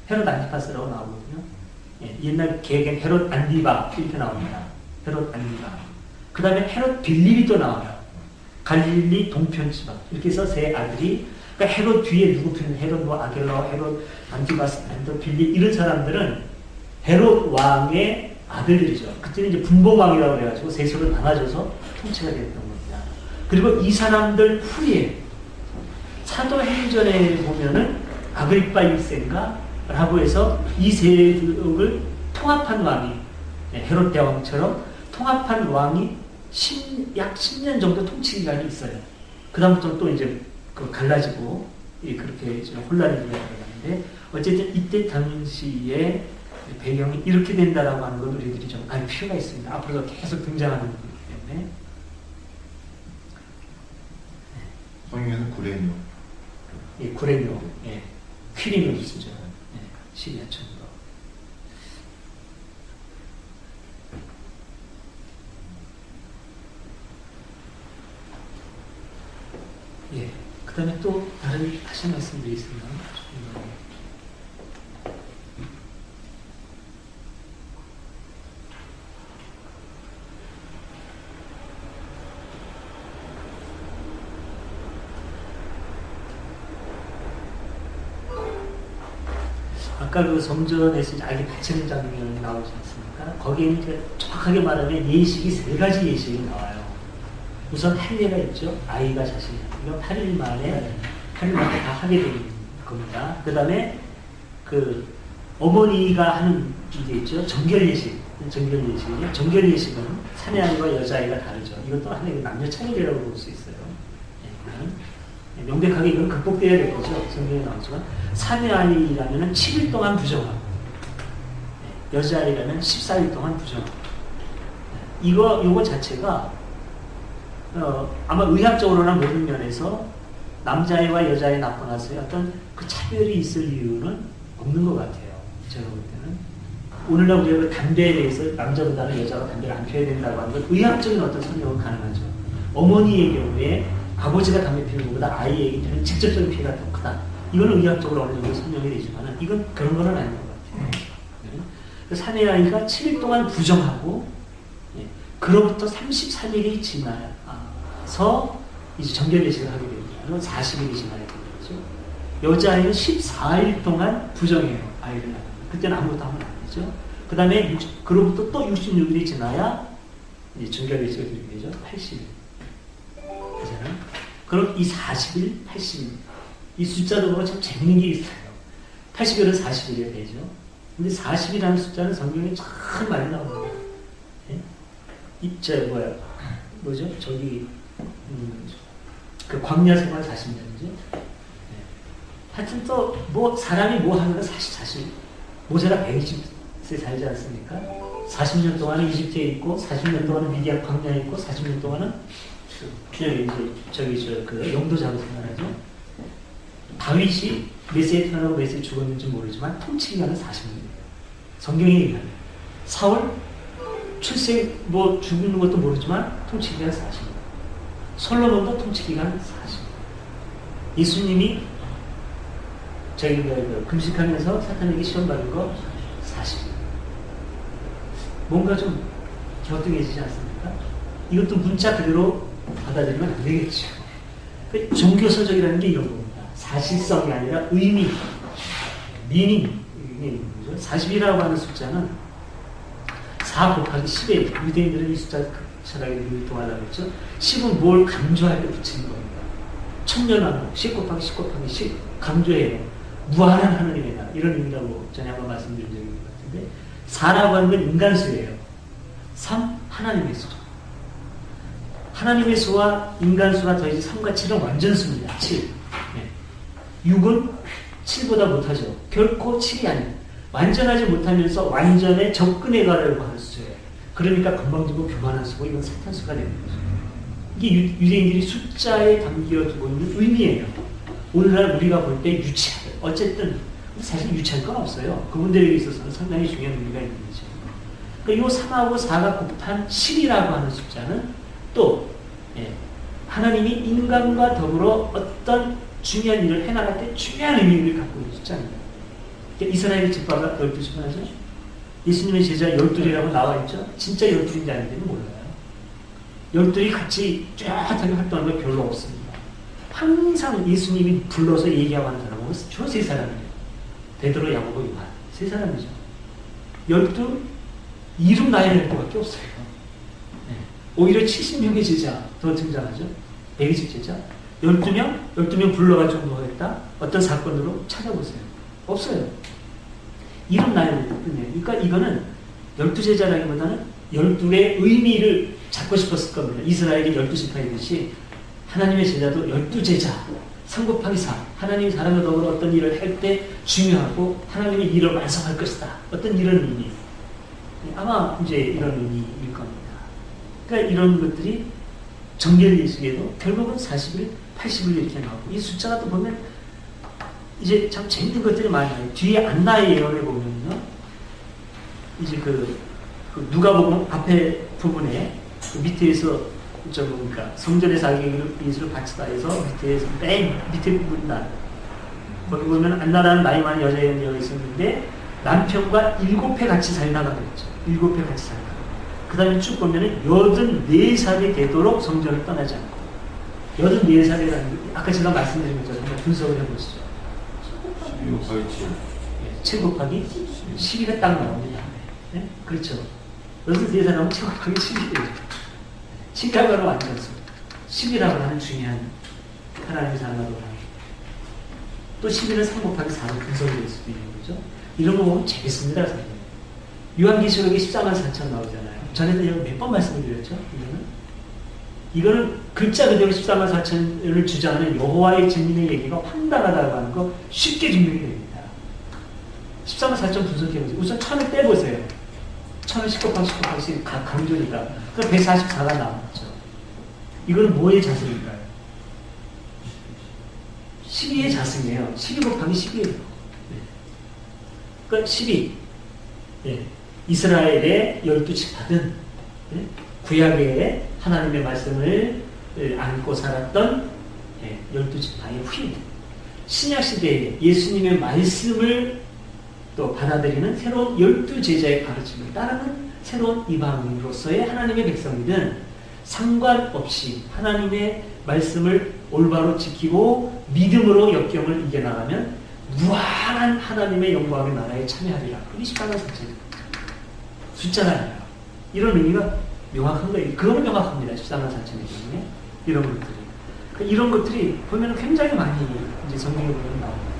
헤롯 안티파스라고 나오거든요. 예, 옛날 개혁엔 헤롯 안디바 이렇게 나옵니다. 헤롯 안디바. 그 다음에 헤롯 빌립이 또 나와요. 갈릴리 동편 지방. 이렇게 해서 세 아들이, 그러니까 헤롯 뒤에 누구 편은 헤롯 뭐 아겔라오, 헤롯 안티바스, 헤롯 빌립 이런 사람들은 헤롯 왕의 아들들이죠. 그때는 이제 분봉왕이라고 해가지고 셋으로 나눠져서 통치가 됐던 겁니다. 그리고 이 사람들 후에 사도행전에 보면은 아그리파 1세인가라고 해서 이 세력을 통합한 왕이 헤롯 대왕처럼 통합한 왕이 약 10년 정도 통치 기간이 있어요. 그 다음부터는 또 이제 갈라지고 그렇게 혼란이 일어나는데 어쨌든 이때 당시에 배경이 이렇게 된다라고 하는 걸 우리들이 좀 알 필요가 있습니다. 앞으로도 계속 등장하는 거기 때문에. 성경에는 구레뇨. 예, 구레뇨. 예. 퀴리누스죠. 예, 시리아 총독. 예. 그 다음에 또 다른 하신 말씀들이 있습니다. 아까 그 성전에서 아기 배치는 장면이 나오지 않습니까? 거기에는 이제 정확하게 말하면 예식이 3가지 예식이 나와요. 우선 할례가 있죠. 아이가 자식이. 이건 8일 만에 다 하게 되는 겁니다. 그 다음에 그 어머니가 하는 게 있죠. 정결예식. 정결예식이요. 정결예식은 사내아이와 여자아이가 다르죠. 이것도 하나의 남녀 차별이라고 볼 수 있어요. 명백하게 이건 극복돼야 될 거죠. 성경에 나오지만 사내아이라면 7일 동안 부정하고 여자아이라면 14일 동안 부정하고 요거 자체가 아마 의학적으로나 모든 면에서 남자아이와 여자아이 낳고 나서의 어떤 그 차별이 있을 이유는 없는 것 같아요. 제가 볼 때는 오늘날 우리가 그 담배에 대해서 남자보다는 여자가 담배를 안 피워야 된다고 하는 건 의학적인 어떤 설명은 가능하죠. 어머니의 경우에 아버지가 담배 피우는 것보다 아이에게 되는 직접적인 피해가 더 크다. 이거는 의학적으로 어느 정도 설명이 되지만 이건 그런 건 아닌 것 같아요. 네. 사내아이가 7일 동안 부정하고 그로부터 33일이 지나서 이제 정결예식을 하게 됩니다. 그건 40일이 지나야 되는 거죠. 여자아이는 14일 동안 부정해요. 아이를 낳는. 그때는 아무것도 하면 안 되죠. 그 다음에 그로부터 또 66일이 지나야 이제 정결예식을 드리게 되죠. 80일. 그럼 이 40일, 80일 이 숫자도 보면 참 재밌는 게 있어요. 80일은 40일이 되죠. 근데 40이라는 숫자는 성경에 참 많이 나옵니다. 예? 뭐죠? 저기 그 광야 생활 40년이죠. 예. 하여튼 또 뭐 사람이 뭐 하는 건 사실 모세가 120세 살지 않습니까? 40년 동안은 이집트에 있고 40년 동안은 미디안 광야에 있고 40년 동안은 그 영도자로 생활하죠. 다윗이 메시에 태어나고 메시에 죽었는지 모르지만 통치기간은 40년이에요. 성경에 얘기하는 사울 출생 죽는 것도 모르지만 통치기간 40년. 솔로몬도 통치기간 40년. 예수님이 금식하면서 사탄에게 시험 받은 거 40년. 뭔가 좀 갸우뚱해지지 않습니까? 이것도 문자 그대로 받아들이면 안 되겠죠. 종교서적이라는 게 이런 겁니다. 사실성이 아니라 의미, 미닝. 40이라고 하는 숫자는 4 곱하기 10에 유대인들은 이 숫자 철학에 유통하다고 했죠. 10은 뭘 강조할 때 붙이는 겁니다. 천년왕국, 10 곱하기 10 곱하기 10 강조해요. 무한한 하나님이다. 이런 의미라고 전에 한번 말씀드린 적이 있는 것 같은데 4라고 하는 건 인간수예요. 3, 하나님의 수. 하나님의 수와 인간수가 더해지 3과 7은 완전수입니다. 7. 네. 6은 7보다 못하죠. 결코 7이 아니에요. 완전하지 못하면서 완전에 접근해 가려고 하는 수예요. 그러니까 건방지고 교만한 수고 이건 사탄수가 되는 거죠. 이게 유대인들이 숫자에 담겨두고 있는 의미예요. 오늘날 우리가 볼 때 유치하다. 어쨌든 사실 유치할 건 없어요. 그분들에게 있어서는 상당히 중요한 의미가 있는 거죠. 그러니까 이 3하고 4가 곱한 10이라고 하는 숫자는 또 하나님이 인간과 더불어 어떤 중요한 일을 해나갈 때 중요한 의미를 갖고 있는 숫자입니다. 이스라엘 집파가 12집파죠. 예수님의 제자 12이라고 나와있죠. 진짜 12인지 아닌지는 몰라요. 12이 같이 쫙하게 활동하는 건 별로 없습니다. 항상 예수님이 불러서 얘기하고 하는 사람은 저 3사람이에요. 베드로, 야고보, 요한 3사람이죠. 12 이름 나야 될 것밖에 없어요. 오히려 70명의 제자 더 등장하죠. 120 제자. 12명 불러가지고 뭐 했다? 어떤 사건으로 찾아보세요. 없어요. 이름 나야 될 뿐이에요. 그러니까 이거는 12제자라기보다는 12의 의미를 잡고 싶었을 겁니다. 이스라엘이 12지파이듯이 하나님의 제자도 12제자 3 곱하기 4 하나님이 사람과 더불어 어떤 일을 할 때 중요하고 하나님의 일을 완성할 것이다. 어떤 이런 의미. 아마 이제 이런 의미일 겁니다. 그러니까 이런 것들이 정결예식에도 결국은 40일, 80일 이렇게 나오고 이 숫자가 또 보면 이제 참 재밌는 것들이 많아요. 뒤에 안나의 예언을 보면요. 이제 그 누가복음 앞에 부분에 그 밑에서 그러니까 성전의 사기를 바치다 해서 맨 밑에 문단 거기 보면 안나라는 나이 많은 여자가 있었는데 남편과 7회 같이 살다가 그랬죠. 7회 같이 살다가. 그 다음에 쭉 보면은 84살이 되도록 성전을 떠나지 않고 84살이라는 아까 제가 말씀드린 것처럼 분석을 해보시죠. 12 곱하기 7. 7 곱하기 12가 딱 나옵니다. 네? 그렇죠. 84살하면 7 곱하기 12예요. 신자가로 앉아서 10이라고 하는 중요한 하나님의 사랑으로 하는 또 11은 3 곱하기 4로 분석이 될 수도 있는 거죠. 이런 거 보면 재밌습니다. 사실. 요한계시록에 14만 4천 나오잖아요. 전에도 여기 몇 번 말씀을 드렸죠. 이거는 글자 그대로 14만 4천을 주장하는 여호와의 증인의 얘기가 황당하다고 하는 거 쉽게 증명이 됩니다. 14만 4천 분석해보세요. 우선 1000을 떼보세요. 1000은 10 곱하기 10 곱하기 10 강조니까. 그럼 144가 나왔죠. 이거는 뭐의 자승인가요? 12의 자승이에요. 12 곱하기 10이에요. 그러니까 12. 예. 이스라엘의 12지파든 예? 구약의 하나님의 말씀을 안고 살았던 12지파의 후임. 신약시대에 예수님의 말씀을 또 받아들이는 새로운 12제자의 가르침을 따르는 새로운 이방인으로서의 하나님의 백성이든 상관없이 하나님의 말씀을 올바로 지키고 믿음으로 역경을 이겨나가면 무한한 하나님의 영광의 나라에 참여하리라. 그게 14만 4천입니다. 숫자가 아니라 이런 의미가 명확한 거예요. 그거는 명확합니다. 14만 4천이기 때문에 이런 것들이 이런 것들이 보면 굉장히 많이 이제 성경에 보면 나옵니다.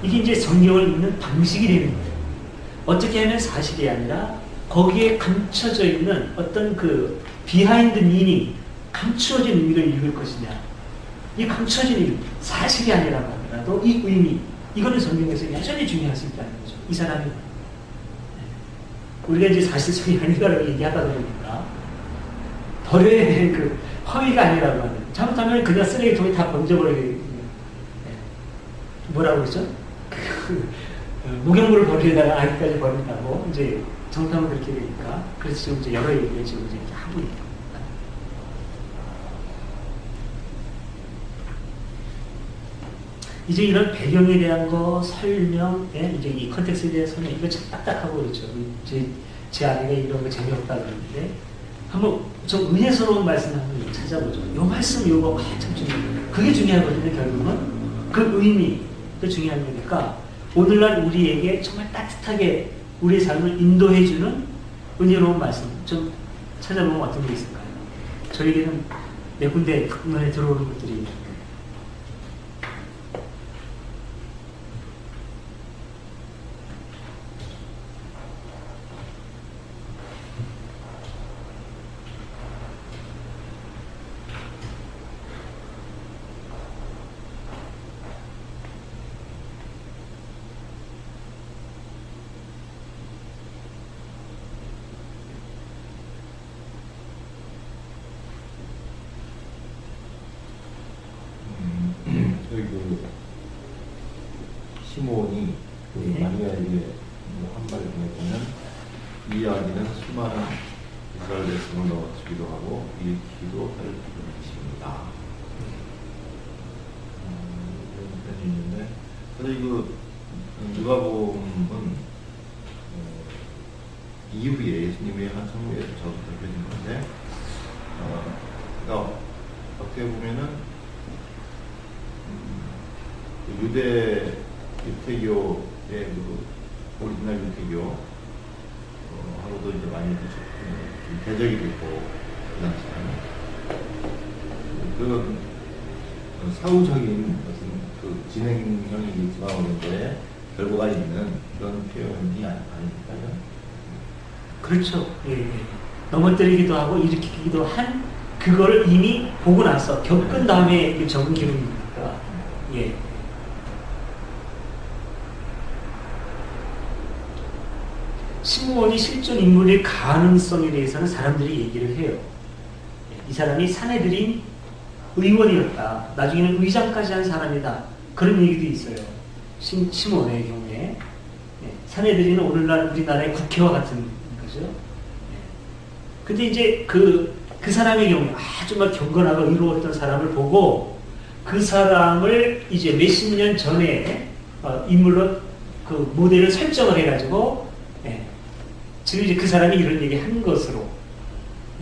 이게 이제 성경을 읽는 방식이 되는 거예요. 어떻게 하면 사실이 아니라 거기에 감춰져 있는 어떤 그 비하인드 미닝, 감추어진 의미를 읽을 것이냐. 이 감추어진 의미, 사실이 아니라고 하더라도 이 의미, 이거는 성경에서 여전히 중요할 수 있다는 거죠. 이 사람이 우리가 이제 사실성이 아니라고 얘기하다 보니까 버려야 되는 그 허위가 아니라고 하는. 잘못하면 그냥 쓰레기통에 다 번져버리게. 뭐라고 그러죠? 목욕물을 버리다가 아기까지 버린다고 이제 정탐은 그렇게 되니까. 그래서 지금 이제 여러 얘기를 지금 이제 하고 있는 겁니다. 이제 이런 배경에 대한 거 설명, 이제 이 컨텍스트에 대한 설명, 이거 참 딱딱하고 그렇죠. 제 아내가 이런 거 재미없다 그러는데, 한번 좀 은혜스러운 말씀 한번 찾아보죠. 요 말씀, 요거, 참 중요해요. 그게 중요하거든요, 결국은. 그 의미도 중요한 거니까, 오늘날 우리에게 정말 따뜻하게 우리의 삶을 인도해주는 은혜로운 말씀 좀 찾아보면 어떤 게 있을까요? 저에게는 몇 군데 눈에 들어오는 것들이 저희 그 시몬이 그 마리아에게 한 말을 보내보면 이 이야기는 수많은 이스라엘 백성을 넣어주기도 하고 일으키기도 할 것입니다. 이런 편이 있는데 사실 그 누가복음은 이후에 예수님의 한 성경에서 적혀진 건데 그러니까 어떻게 보면은 유대 유태교의 그 오리지널 유태교 하고도 이제 많이 대적이 됐고 그 당시에는 그 사후적인 어떤 그 진행형이 지나오는데 결과가 있는 그런 표현이 아닙니까요? 그렇죠. 예. 넘어뜨리기도 하고 일으키기도 한 그거를 이미 보고 나서 겪은 다음에 적은 기록이니까. 예. 시므온이 실존 인물일 가능성에 대해서는 사람들이 얘기를 해요. 이 사람이 사내들인 의원이었다. 나중에는 의장까지 한 사람이다. 그런 얘기도 있어요. 시므온의 경우에. 사내들이는 오늘날 우리나라의 국회와 같은 거죠. 근데 이제 그 그 사람의 경우에 아주 막 경건하고 의로웠던 사람을 보고 그 사람을 이제 몇십 년 전에 인물로 그 모델을 설정을 해가지고 예, 지금 이제 그 사람이 이런 얘기 한 것으로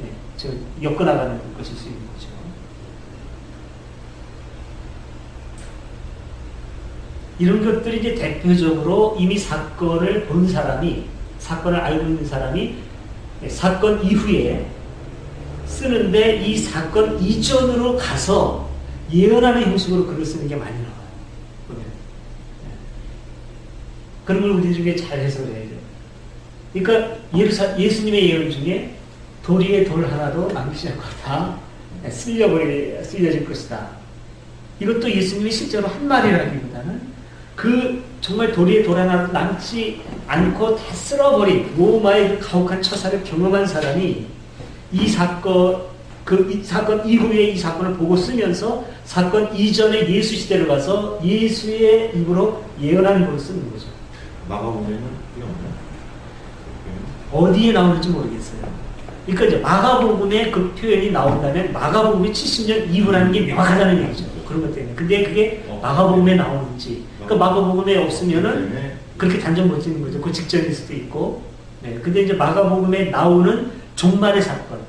예, 저 엮어나가는 것일 수 있는 거죠. 이런 것들이 이제 대표적으로 이미 사건을 본 사람이, 사건을 알고 있는 사람이 사건 이후에 쓰는데 이 사건 이전으로 가서 예언하는 형식으로 글을 쓰는 게 많이 나와요. 보면. 그런 걸 우리 중에 잘 해석해야죠. 그러니까 예수님의 예언 중에 돌 위에 돌 하나도 남기지 않고 다 쓸려질 것이다. 이것도 예수님이 실제로 한 말이라기보다는 그 정말 돌 위에 돌 하나도 남지 않고 다 쓸어버린 로마의 그 가혹한 처사를 경험한 사람이 이 사건 이후에 이 사건을 보고 쓰면서 사건 이전의 예수 시대를 가서 예수의 입으로 예언하는 걸로 쓰는 거죠. 마가복음에는 그게 없나요? 어디에 나오는지 모르겠어요. 그러니까 이제 마가복음에 그 표현이 나온다면 마가복음이 70년 이후라는 게 명확하다는 얘기죠. 그런 것 때문에. 근데 그게 마가복음에 나오는지, 그러니까 마가복음에 없으면은 그렇게 단정 못 짓는 거죠. 그 직전일 수도 있고. 네. 근데 이제 마가복음에 나오는 종말의 사건,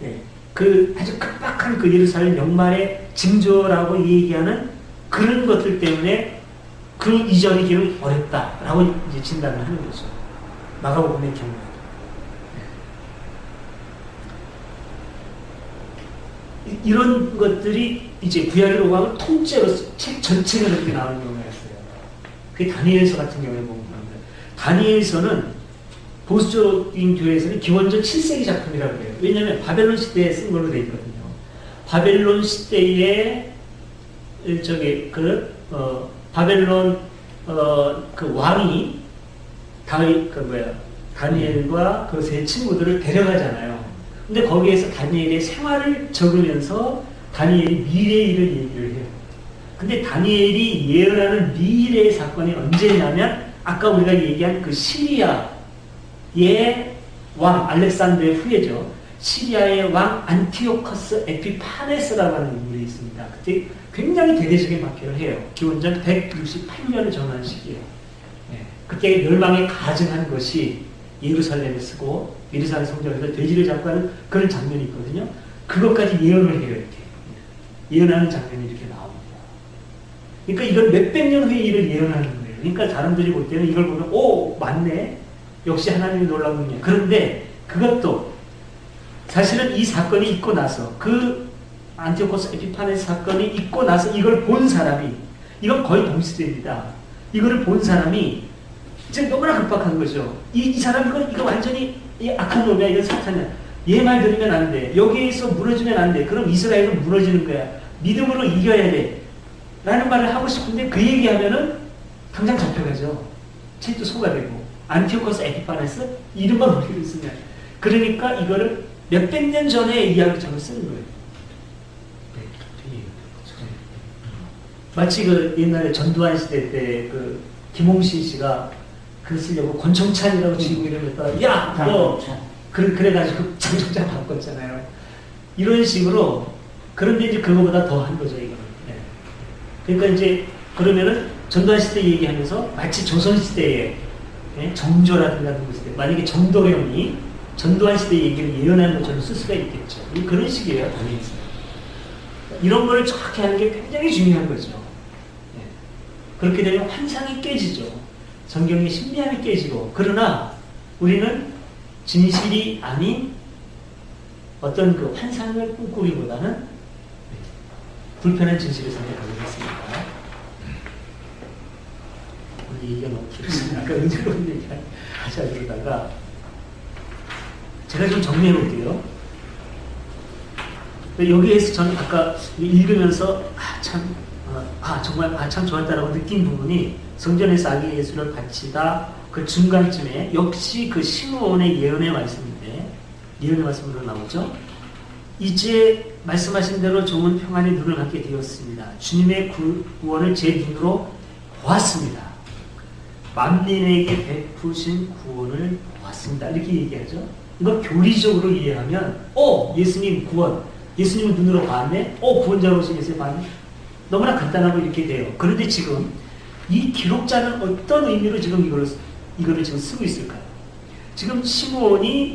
네. 그 아주 급박한 그 예루살렘 영말의 징조라고 얘기하는 그런 것들 때문에 그 이전의 길은 어렵다라고 이제 진단을 하는 거죠. 마가복음의 경우에. 네. 이런 것들이 이제 구약으로 가면 통째로 책 전체가 그렇게 나오는 경우가 있어요. 그게 다니엘서 같은 경우에 보면 다니엘서는 보수적인 교회에서는 기원전 7세기 작품이라고 해요. 왜냐하면 바벨론 시대에 쓴 걸로 되어 있거든요. 바벨론 시대에 바벨론 그 왕이 다니엘과 그 세 친구들을 데려가잖아요. 근데 거기에서 다니엘의 생활을 적으면서 다니엘이 미래의 일을 얘기를 해요. 근데 다니엘이 예언하는 미래의 사건이 언제냐면 아까 우리가 얘기한 그 시리아의 왕 알렉산더의 후예죠. 시리아의 왕 안티오커스 에피파네스라고 하는 인물이 있습니다. 그때 굉장히 대대적인 박해를 해요. 기원전 168년을 정한 시기예요. 네. 그때 멸망에 가증한 것이 예루살렘에 쓰고 예루살렘 성전에서 돼지를 잡고 하는 그런 장면이 있거든요. 그것까지 예언을 해요. 이렇게 예언하는 장면이 이렇게 나옵니다. 그러니까 이건 몇백 년 후의 일을 예언하는 거예요. 그러니까 사람들이 볼 때는 이걸 보면 오 맞네. 역시 하나님이 놀라운 분이야. 그런데 그것도 사실은 이 사건이 있고 나서 그 안티오코스 에피파네스 사건이 있고 나서 이걸 본 사람이 이건 거의 동시대입니다. 이거를 본 사람이 이제 너무나 급박한 거죠. 이 사람이 이거 완전히 악한 놈이야. 이건 사탄이야. 얘 말 들으면 안 돼. 여기에서 무너지면 안 돼. 그럼 이스라엘은 무너지는 거야. 믿음으로 이겨야 돼. 라는 말을 하고 싶은데 그 얘기하면은 당장 잡혀가죠. 책도 소가 되고. 안티오코스 에피파네스 이름만 모르고 있으면. 그러니까 이거를 몇백 년 전에 이야기처럼 쓰는 거예요. 마치 그 옛날에 전두환 시대 때 그 김홍신 씨가 글 쓰려고 권총찬이라고 지고 이러면서 야! 너! 그래가지고 장총찬 바꿨잖아요. 이런 식으로 그런데 이제 그거보다 더 한 거죠, 이거는. 네. 그러니까 이제 그러면은 전두환 시대 얘기하면서 마치 조선 시대에 네? 정조라든가 그런 시대 만약에 정도령이 전두환 시대 얘기를 예언하는 것처럼 쓸 수가 있겠죠. 그런 식이에요, 당연히. 이런 걸 정확히 하는 게 굉장히 중요한 거죠. 네. 그렇게 되면 환상이 깨지죠. 성경의 신비함이 깨지고. 그러나 우리는 진실이 아닌 어떤 그 환상을 꿈꾸기보다는 불편한 진실을 생각하고 있습니다. 오늘 얘기가 너무 길었습니다. 아까 은혜로운 얘기 하자 그러다가 제가 좀 정리해 볼게요. 여기에서 저는 아까 읽으면서 정말 참 좋았다라고 느낀 부분이 성전에서 아기 예수를 바치다 그 중간쯤에 역시 그 시므온의 예언의 말씀인데 예언의 말씀으로 나오죠. 이제 말씀하신 대로 좋은 평안의 눈을 갖게 되었습니다. 주님의 구원을 제 눈으로 보았습니다. 만민에게 베푸신 구원을 보았습니다. 이렇게 얘기하죠. 이거 교리적으로 이해하면 예수님 구원, 예수님을 눈으로 봤네, 구원자로 오신 예수님 봤네, 너무나 간단하고 이렇게 돼요. 그런데 지금 이 기록자는 어떤 의미로 지금 이거를 지금 쓰고 있을까요? 지금 시므온이